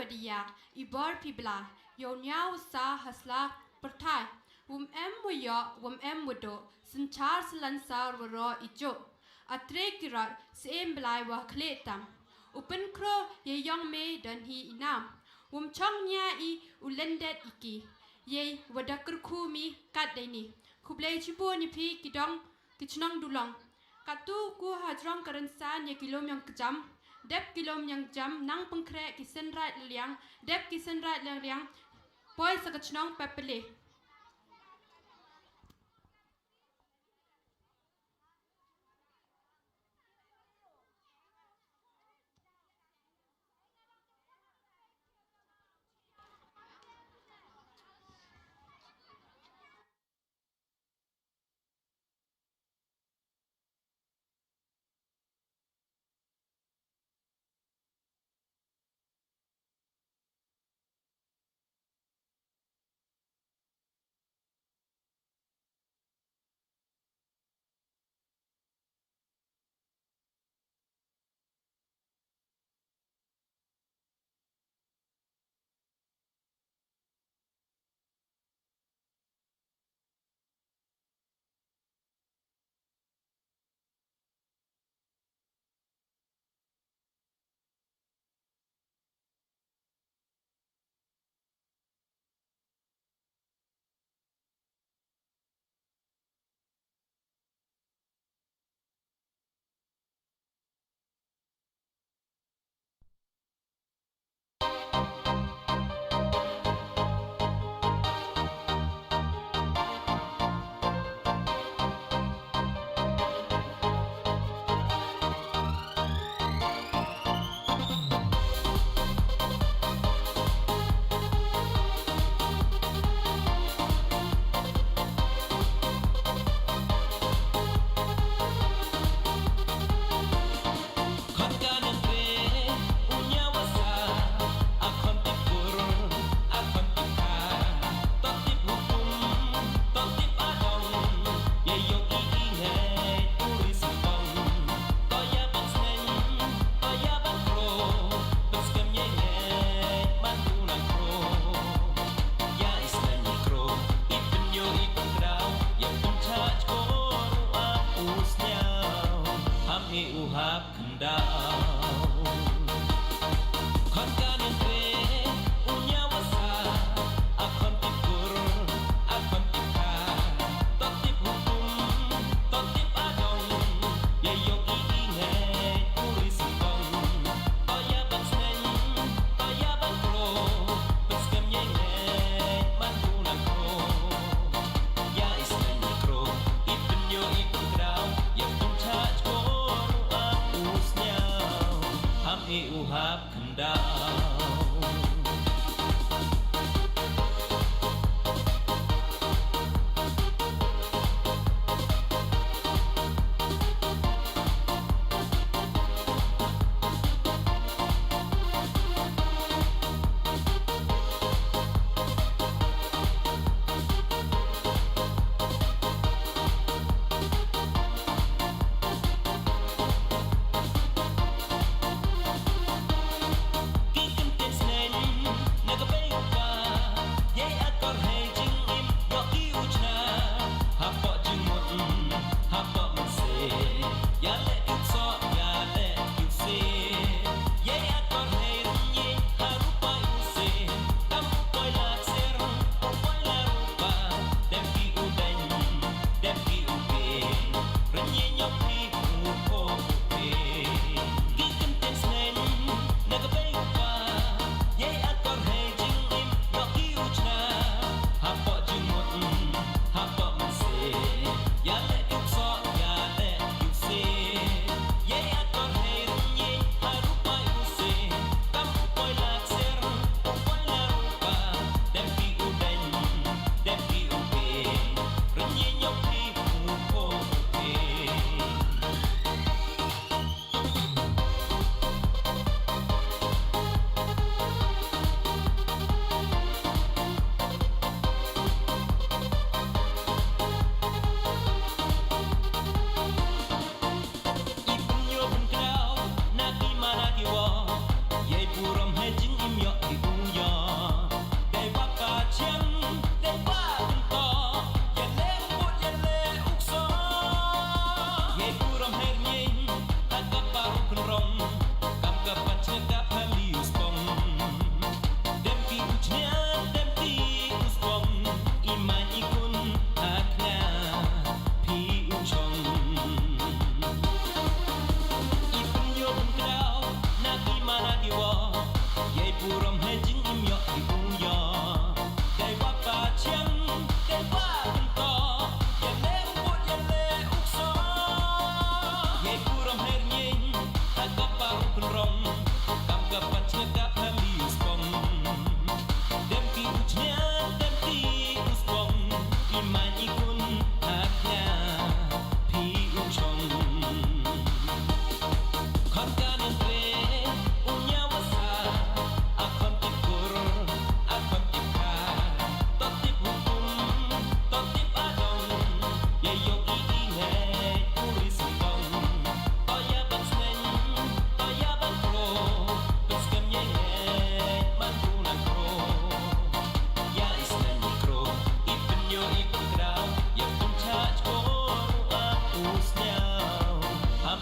B: dia ibar pibla yonya usa hasla pertai muya mudo senchar selansar waro ijo atre kirat seem blai wa kletam upen kro ye yong me dan hi inam chong nya I ulendet iki ye wadakar khumi kat deni kublai chibo ni pi kidong kichnong dulong katu ku hajrong karansan ye kilom yang kejam dep kilom yang jam nang pengkre kisen rat liang dep kisen rat liang boy sakachnong pepele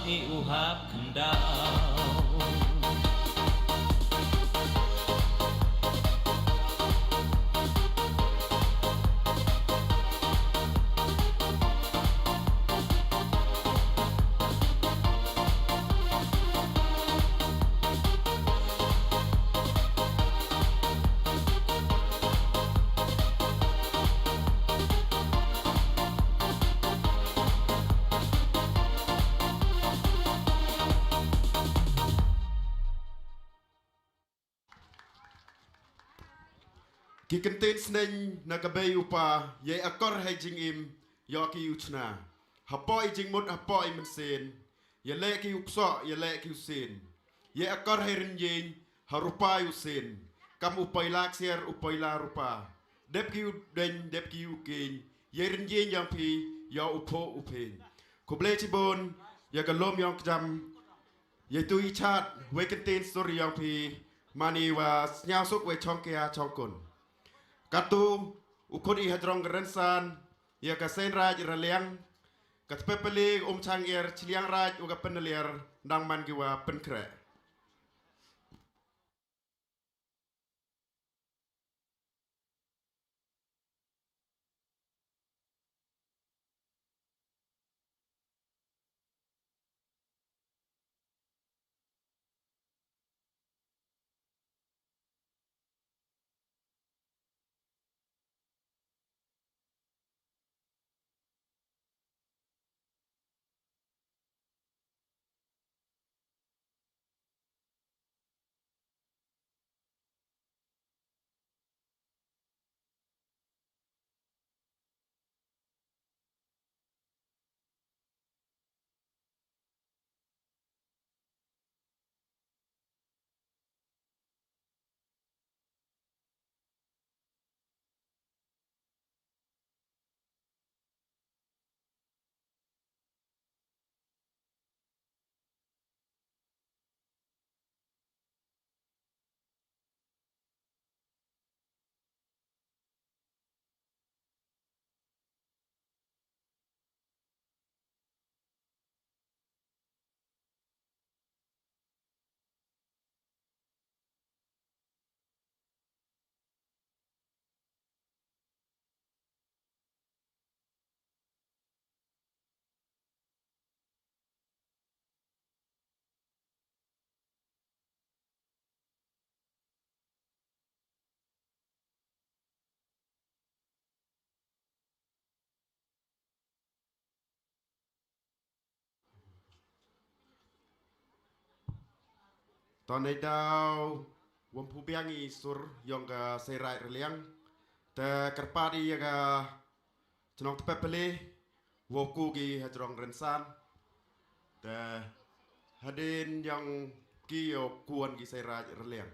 E: uhap kendau.
A: Ki kentin sneng na kabay upa ye akor hay jing im yo ki uchna hapo i jing mut hapo i mensen ye le ki upso ye le ki usen ye akor hay rinjing harupa usen kam upai lak sier upai la rupa dep ki den dep ki uken ye rinjing yang pi yo upo upen kuble cibon ye kalom yang jam ye tu i chat we kentin story yang pi mani wa nyao suk we chong kia chong kun Katu ukun i hadrong gerensan ya kasen raj raliang kat pepeli chang ir chiliang raj uga penelir dang man giwa penkre. Ton ai dau wam pu biangi sur yong ka serai raliang te kerpadi ya ka chnok pepeli woku gi hadrong rensan te hadin yang ki yo kuan gi serai raliang.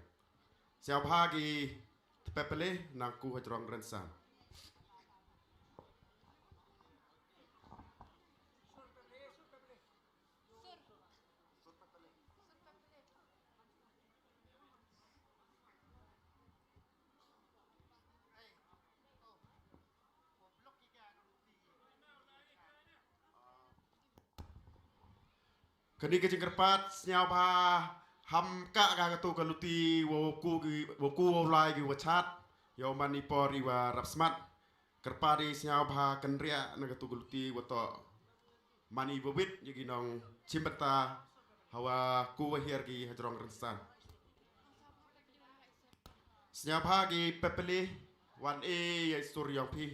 A: Siap hagi pepeli nangku hadrong rensan. Kani ke jengkerpat senyap ha ham ka tu kaluti woku lai gi wachat yo mani pori wa rapsmat kerpadi senyap ha kenria na tu kaluti wato mani bobit yagi nong cimbeta hawa ku wahir gi hadrong rensan senyap ha gi pepeli wan e ya story pi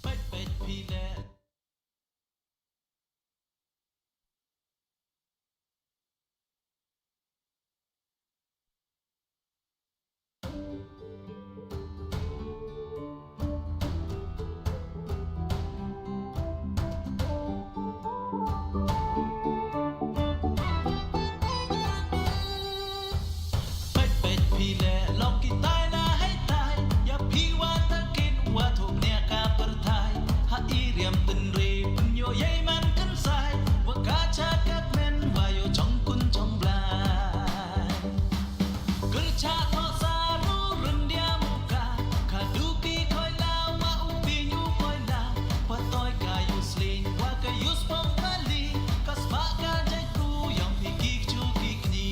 E: เป็ดเป็ดพี่แล เป็ดเป็ดพี่แลลองกี่ตายนะให้ตายอย่าพี่ว่าตะกินว่าถูกเนี่ยกาเปิดทายหาอีเรียมตึนรีปนโยใยมันกันสายว่ากาชากัดเมนว่าโยจงกุนจงบลายkerja tosa rurun dia muka kaduki koi la wa ubi nyu koi la patoi kayu slin wa kayu spong kali kas ba ka jai ku yang piki chu kikni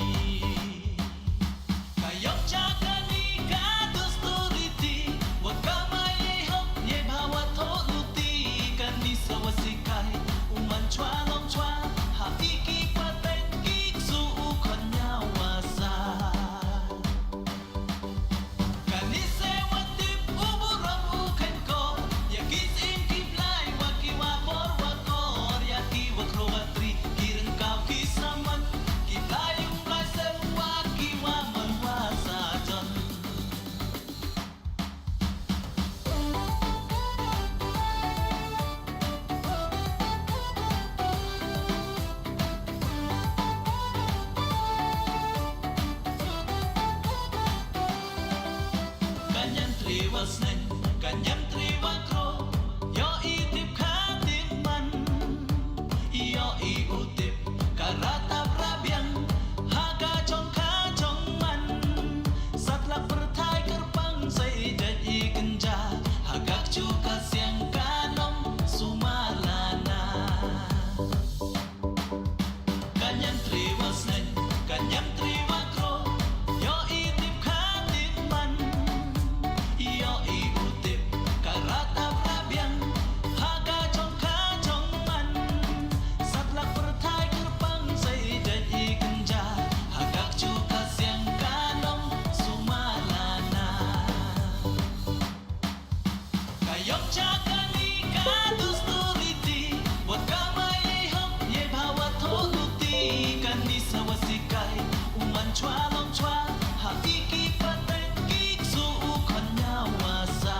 E: kayok jaga ni ka dusturiti wa kamai hok ye bawa to luti kan ni sawasikai uman chwa long chwa ha iki paten kik su kon nyawasa Kanise watip uburam uken ko Yakis in kiblay waki wapor wakor Yaki wakrowatri kireng kau kisaman Kiblayong blasem waki waman wasajon Kanyang triwa snen, kanyang triwa kro Yo itip katin man Yo iutip karatap rabyang Haga chong kachong man Satlak pertai kerpang saidat ikenja Hagak cuka siang kanom sumalana Kanyang triwa snen, kanyang triwa kro Yo itip katin man Yo iutip karatap rabyang Haga chong kachong man Satlak pertai kerpang saidat ikenja Hagak cuka siang kanom sumalana Kayok jaga ni kadus turiti Wat kamay hok ye bawa toluti Kan di sawasikai uman chwa long chwa Ha iki paten kik su kon nyawasa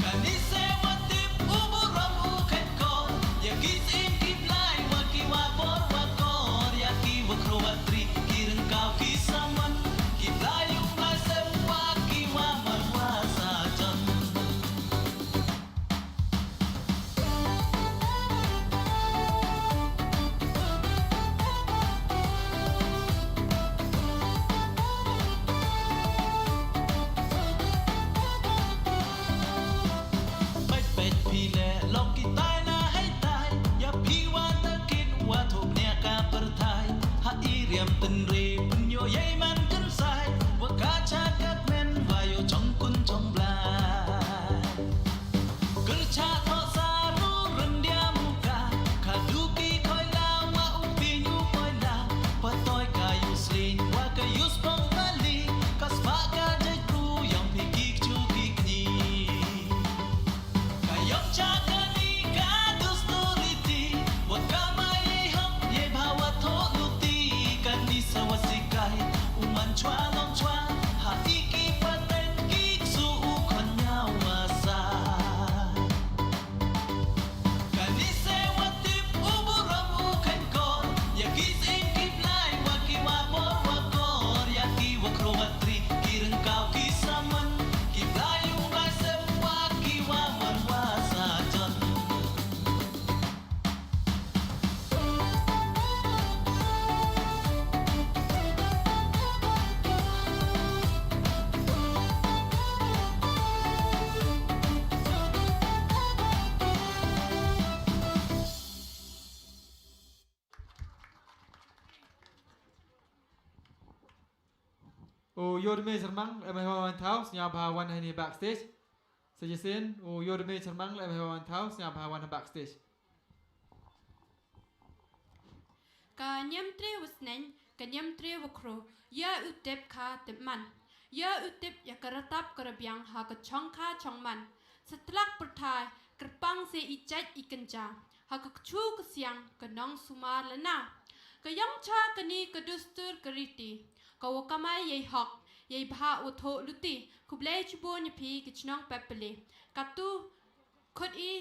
E: Kanise watip uburam uken ko Yakis in kiblay waki wapor wakor Yaki wakrowatri kireng kau kisaman Kiblayong blasem waki waman wasajonเป็ดเป็ดพี่แลลองกี่ตายนะให้ตายอย่าพี่ว่าตะกินว่าถูกเนี่ยกาเปิดทายหาอีเรียมตึนรีปนโยใยมันกันสายว่ากาชากัดเมนว่าโยจงกุนจงบลาย kerja tosa rurun dia muka kaduki koi la wa ubi nyu koi la patoi kayu slin wa kayu spong kali kas ba ka jai ku yang piki chu kikni Kayok jaga ni kadus turiti Wat kamay hok ye bawa to luti Kan di sawasikai uman chwa long chwa Ha iki paten kik su kon nyawasa Kanise watip uburam uken ko Yakis in kiblay waki wapor wakor Yaki wakrowatri kireng kau kisaman Kiblayong blasem waki waman wasajon
F: Yodme Sermang, Emahawan House, Nyabahawan Hani backstage. Sejasin, Yodme Sermang, Emahawan House, Nyabahawan backstage.
B: Ka nyam tre wasnen kanyam tre wakro ya utep kha teman ya utep ya karatap karabyang ha ka chong kha chong man setelak perthai kerpang se icait ikenja ha ka chu kesyang kenong sumar lena kayang cha kani kedustur keriti kawakamai yei hok yei bha utho luti kublai chubo ni phi kichnong pepele katu khot i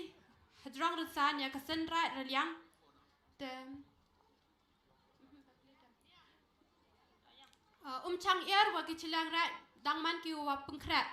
B: hadrang rasan ya kasen rai ralyang tem chang er wa kichilang rai dangman ki wa pengkrat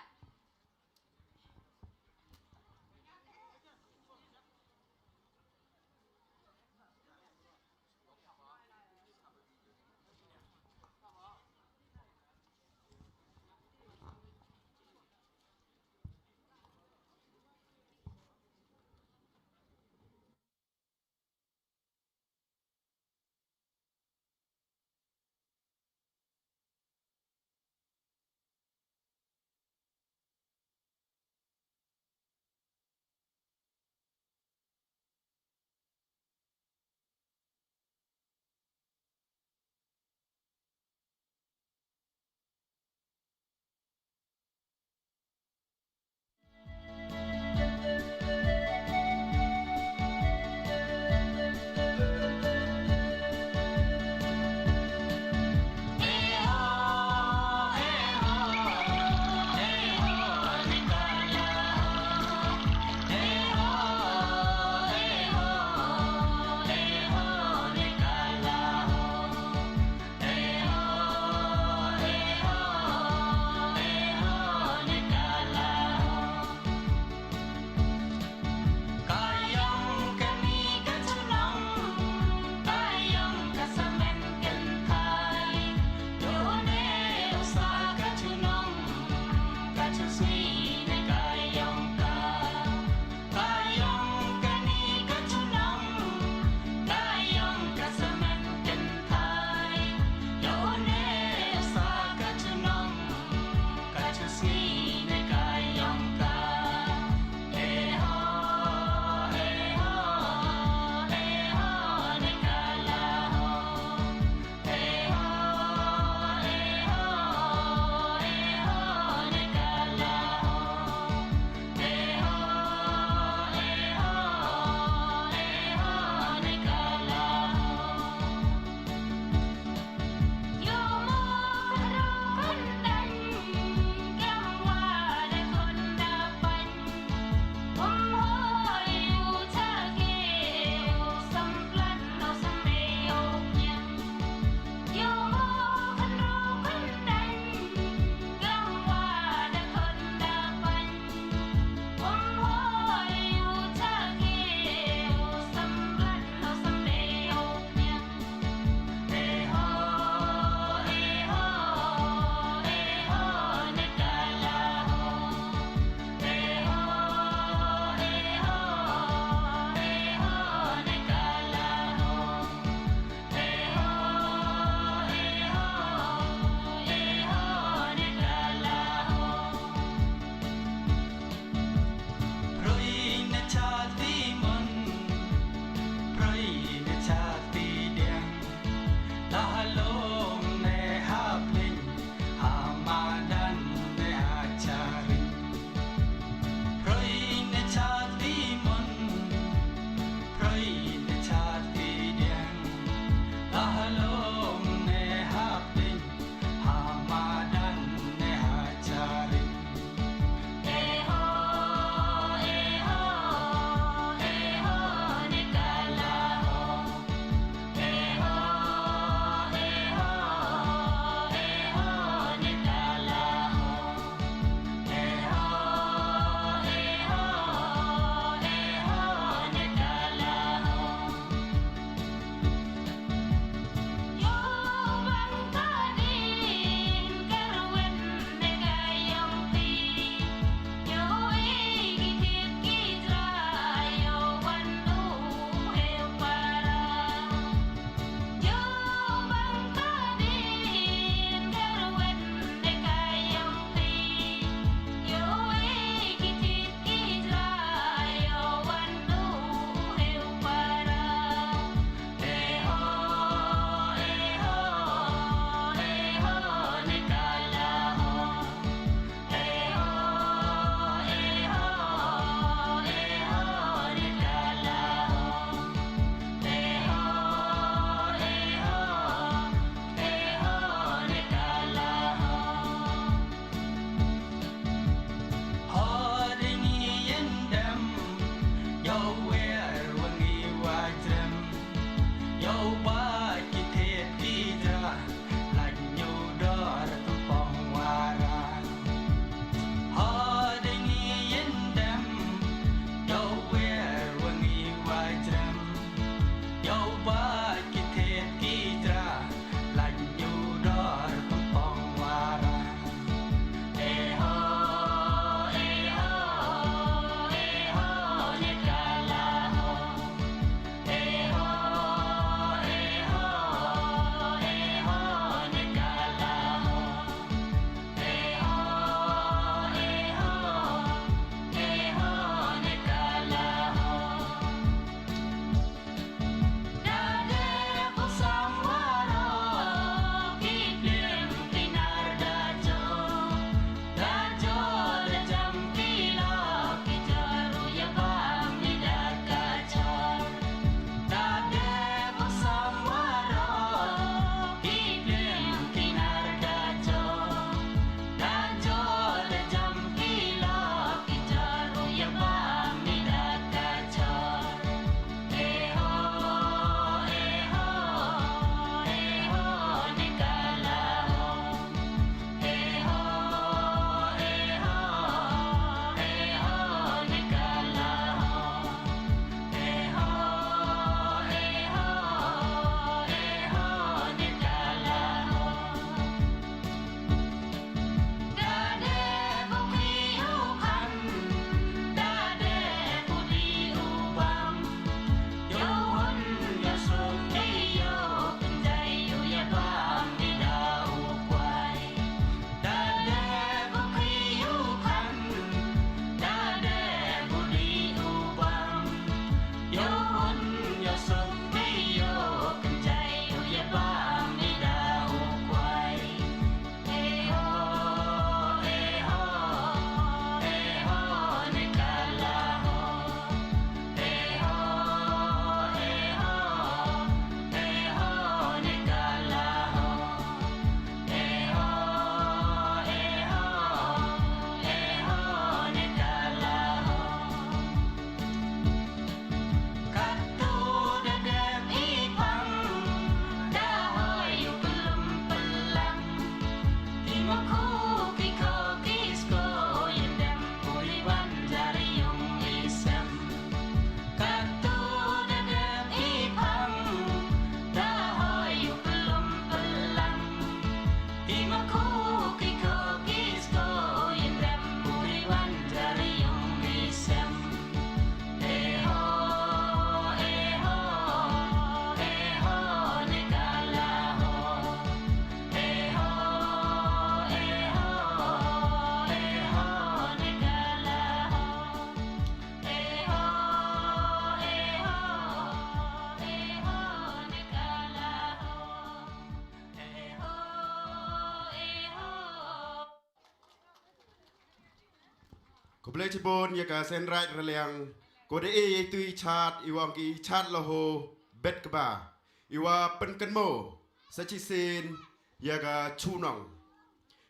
A: boleh cibon ya ka senrai reliang kode yaitu chat iwang ki chat loho bet keba iwa penkenmo sacisin ya ka chunong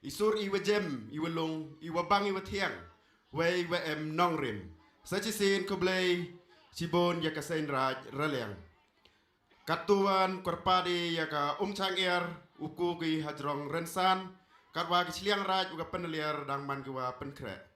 A: isur iwa jem iwa long iwa bang iwa tiang wei wa em nong rim sacisin ko boleh cibon ya ka senrai reliang katuan korpadi ya ka chang er uku ki hajrong rensan katwa ki chliang raj uga peneliar dang man ki wa penkre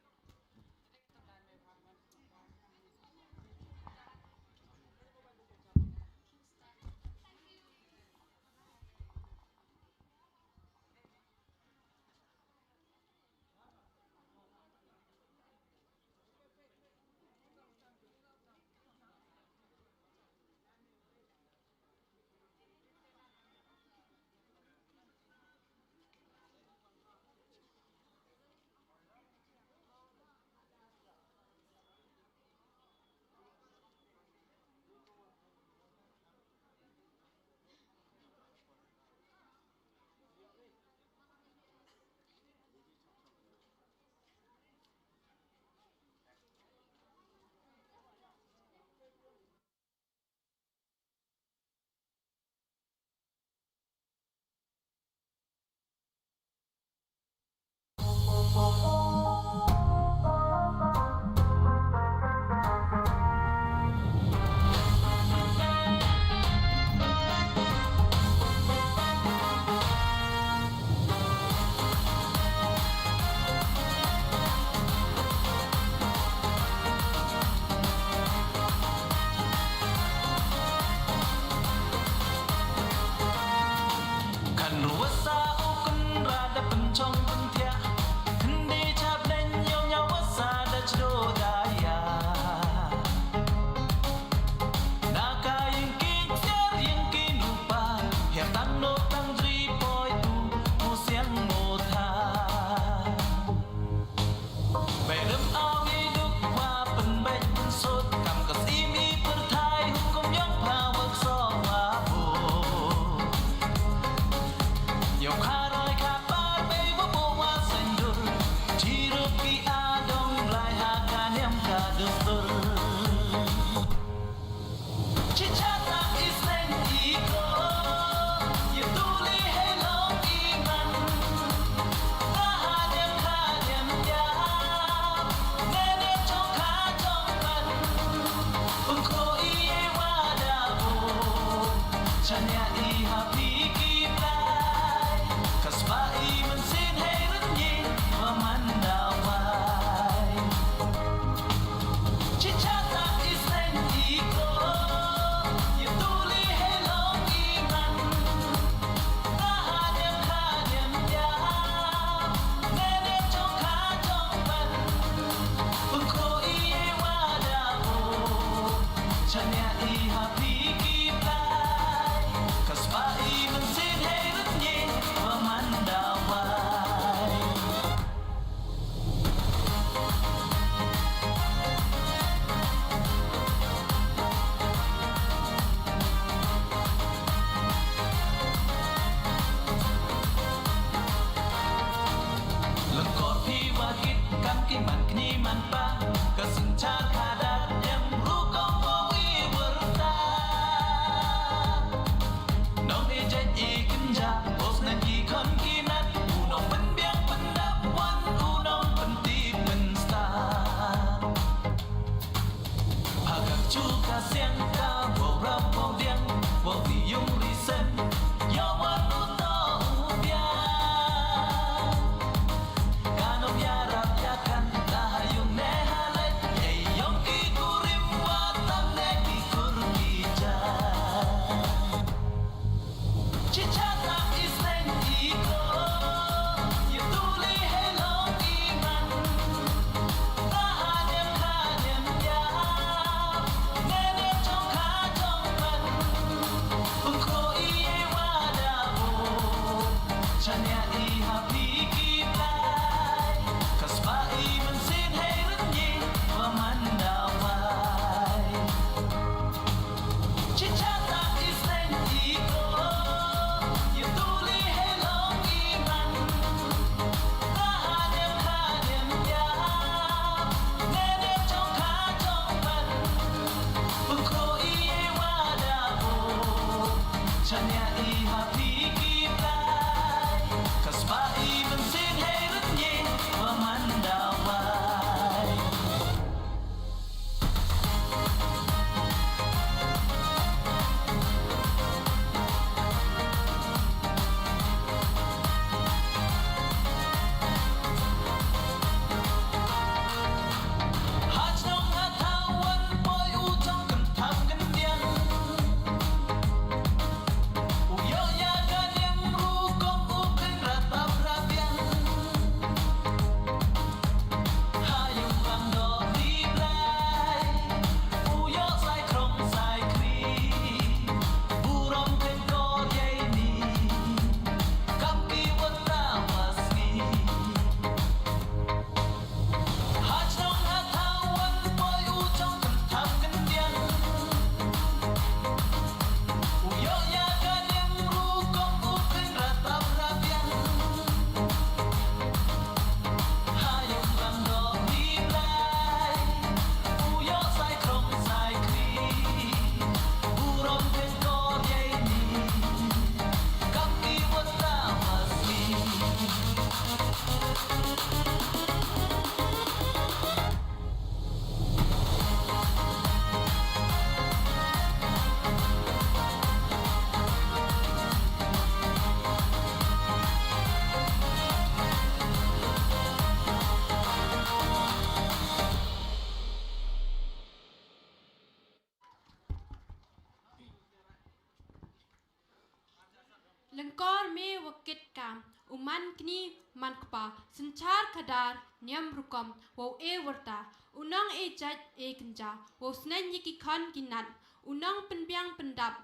B: Lengkor me wakit kam uman kini man kpa senchar kadar niam rukam wow warta unang jat kenja wow snen yiki khan kinan unang penbiang pendap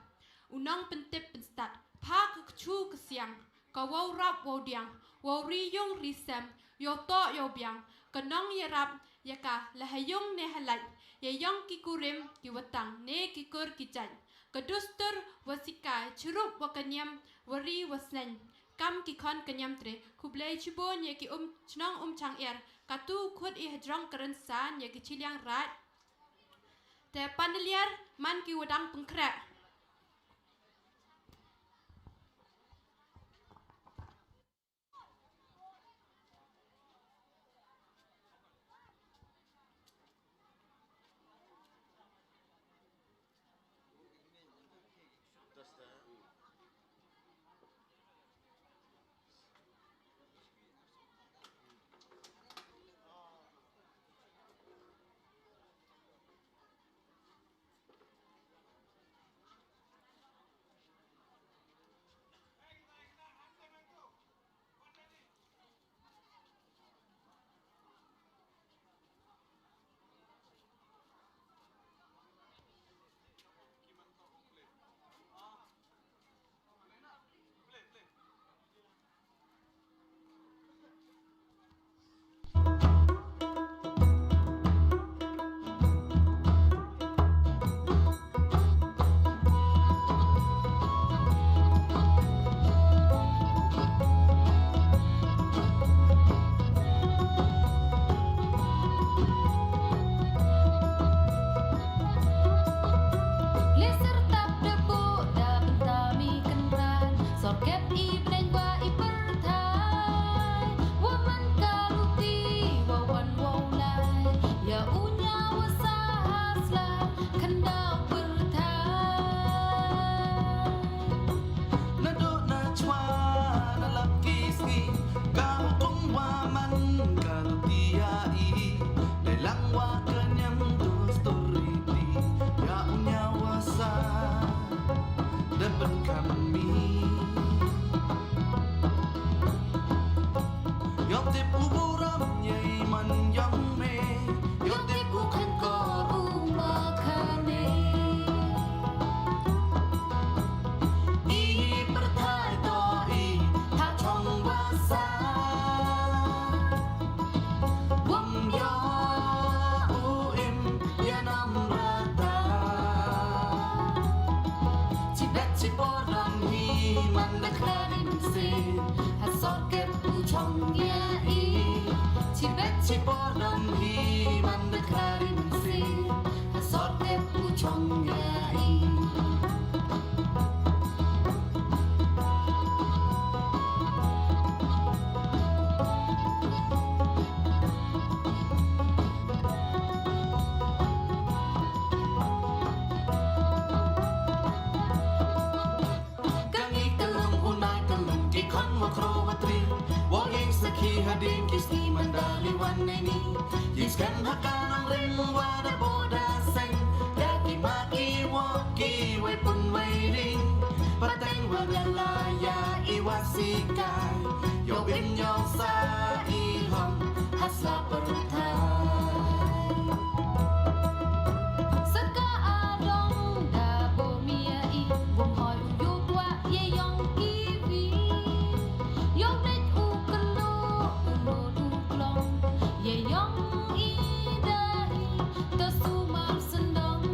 B: unang pentip penstat pa kechu kesiang ka wow rap wow diang wow riyong risem yo to yo biang kanong yarap yaka lahayong ne halai yayong kikurim kiwatang ne kikur kijan kedustur wasika churup wakanyam wari waslen kam kikon kanyam tre kublai chibon ye ki chnong chang er katu khut I hadrong karen san ye ki chiliang rat te pandeliar man ki wadang pengkra
G: Hading kisni mandali waneni Yiskan hakanang ring wada boda seng Daki maki waki wai pun wai ring Pateng wagalaya iwasikai Yo bim yo sa iham hasla pertai
H: Saka adong da bo mia I Wong hoi uyu tua ye yong kiwi Yong net u kelu uno du klong Ye yong I dahi to sumam sendong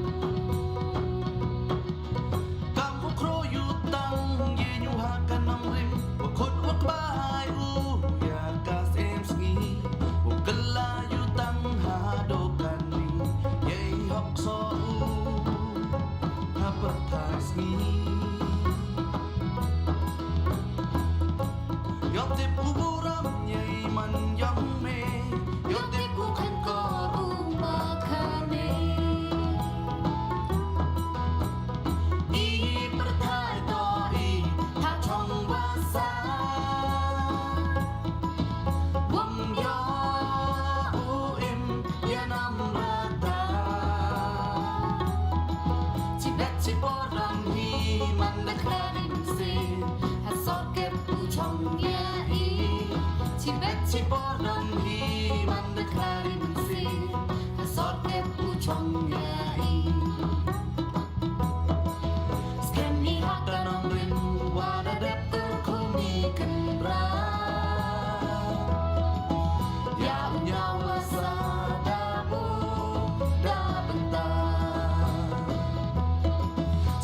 G: Kamu kro yutang ye nyu hakanang ring Wakut wak bahai u ya kas em sngi Wakala yutang hadokan ni Ye hok so u hapertai sngi Yok tip uburam ye man yang me Yok tip
H: Bukan kor umakane
G: I pertai to I ha chong wasa Wong yo u im ya nam rata Chibet chiboran hi man da klarin se Ha so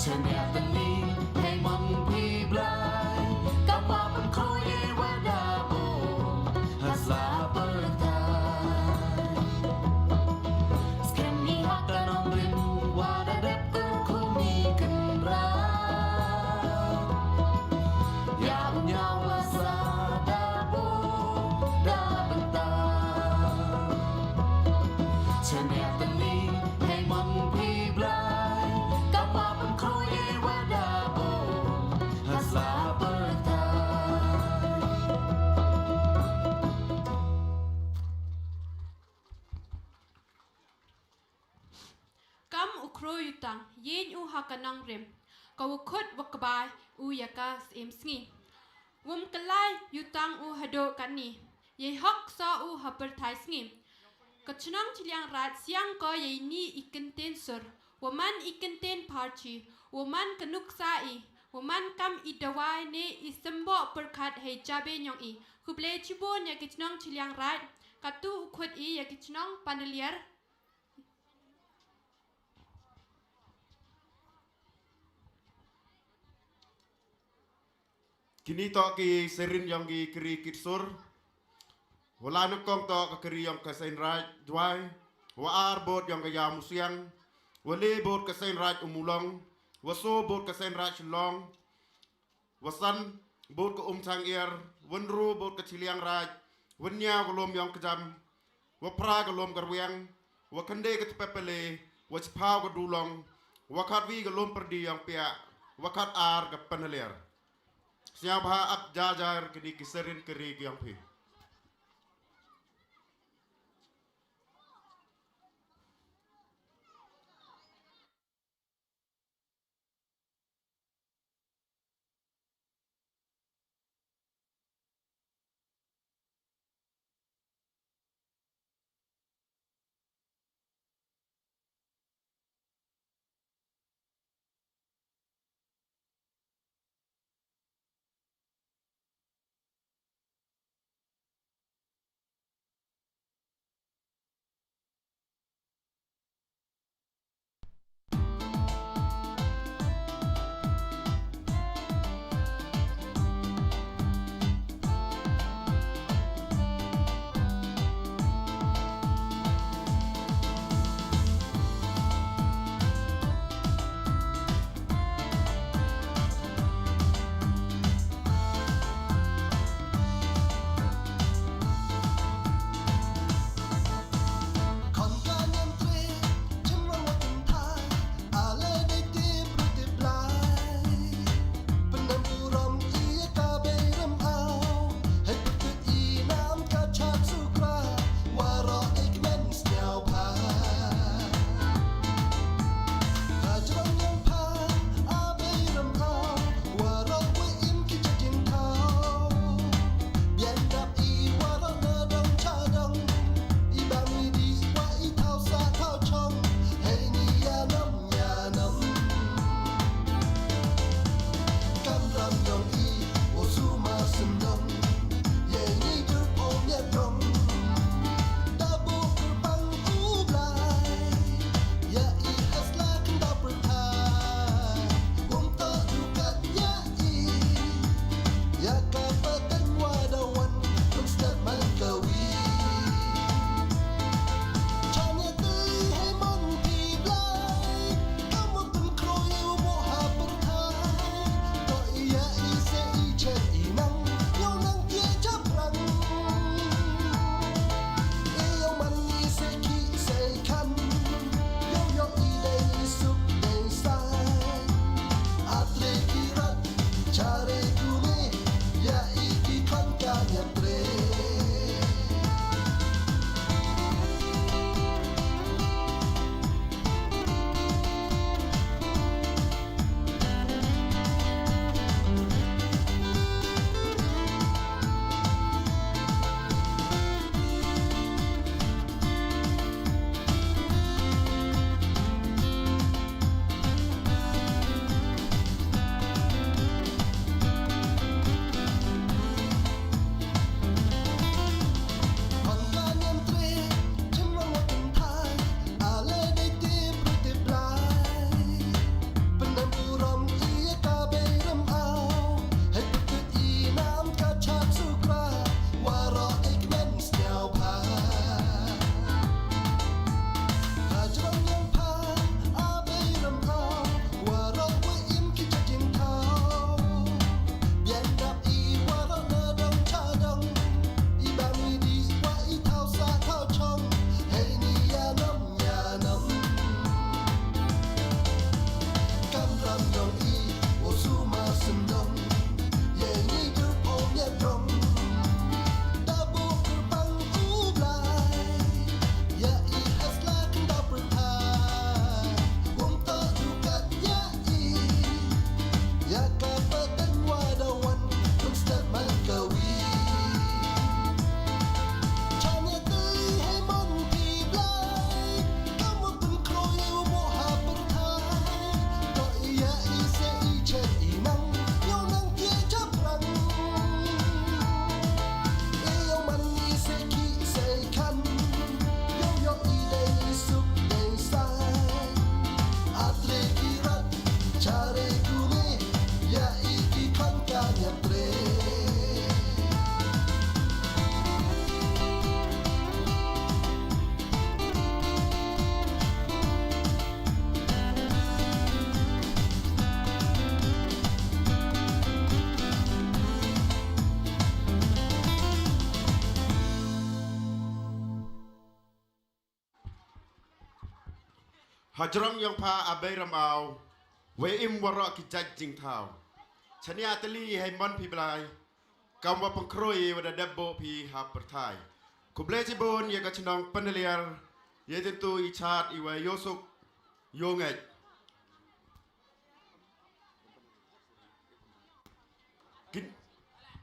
G: Ternyata ni hei man pi blai Kapal pengkoye wadabo Haslah bertai Skeni hakan omrin wadadep kumi kenrai Ya unyawa sadabo da bentai Ternyata ni hei man pi blai Kapal pengkoye wadabo Haslah bertai
B: Kam ukro yutang yen u hakanang rem. Kawukut wakabai u yaka sem sngi. Wum kalai yutang u hado kani. Ye hak sa u hapertai sngi. Kacunang ciliang rat siang ko ye ni ikenten sur. Waman ikenten parchi. Waman kanuk sai. Waman kam idawai ne isembo perkat hei jabe nyong i. Kuble cibon ya kacunang ciliang rat. Katu ukut i ya kacunang pandeliar.
A: Kini to ki serin yang ki kiri kitsur. Wala nukong to ka kiri yang ka sen raj dwai. Wa ar bot yang ka ya musiang. Wale bot ka sen raj umulong. Waso bot ka sen raj long. Wasan bot ka tang ir. Wenru bot ka ciliang raj. Wenya golom yang kejam. Wapra golom garwiang. Wakande ka tepepele. Wachpau ka dulong. Wakat vi golom perdi yang pia. Wakat ar ka penelir. Siapa ab jajar kini kiserin keri yang pi. Hajrong yang pa abai ramau. We im warok ki jaj jing tau. Chani atali hai mon pi blai. Kam wa pengkroi wada debbo pi ha pertai. Kuble jibun ye ka chnong peneliar. Ye tentu i chat i wa yosuk yongai.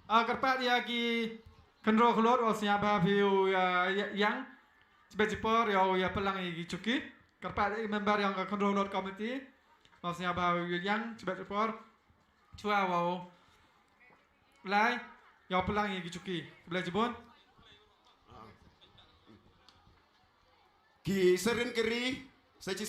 F: Kerpat ya ki kendro kelot o siya ba piu yang sebetipor ya pelang i cuki. Kerpat member yang kendro kelot committee. O siya ba yang sebetipor chua wa lai ya pelang i cuki. Boleh jebon?
A: Ki serin keri. Saya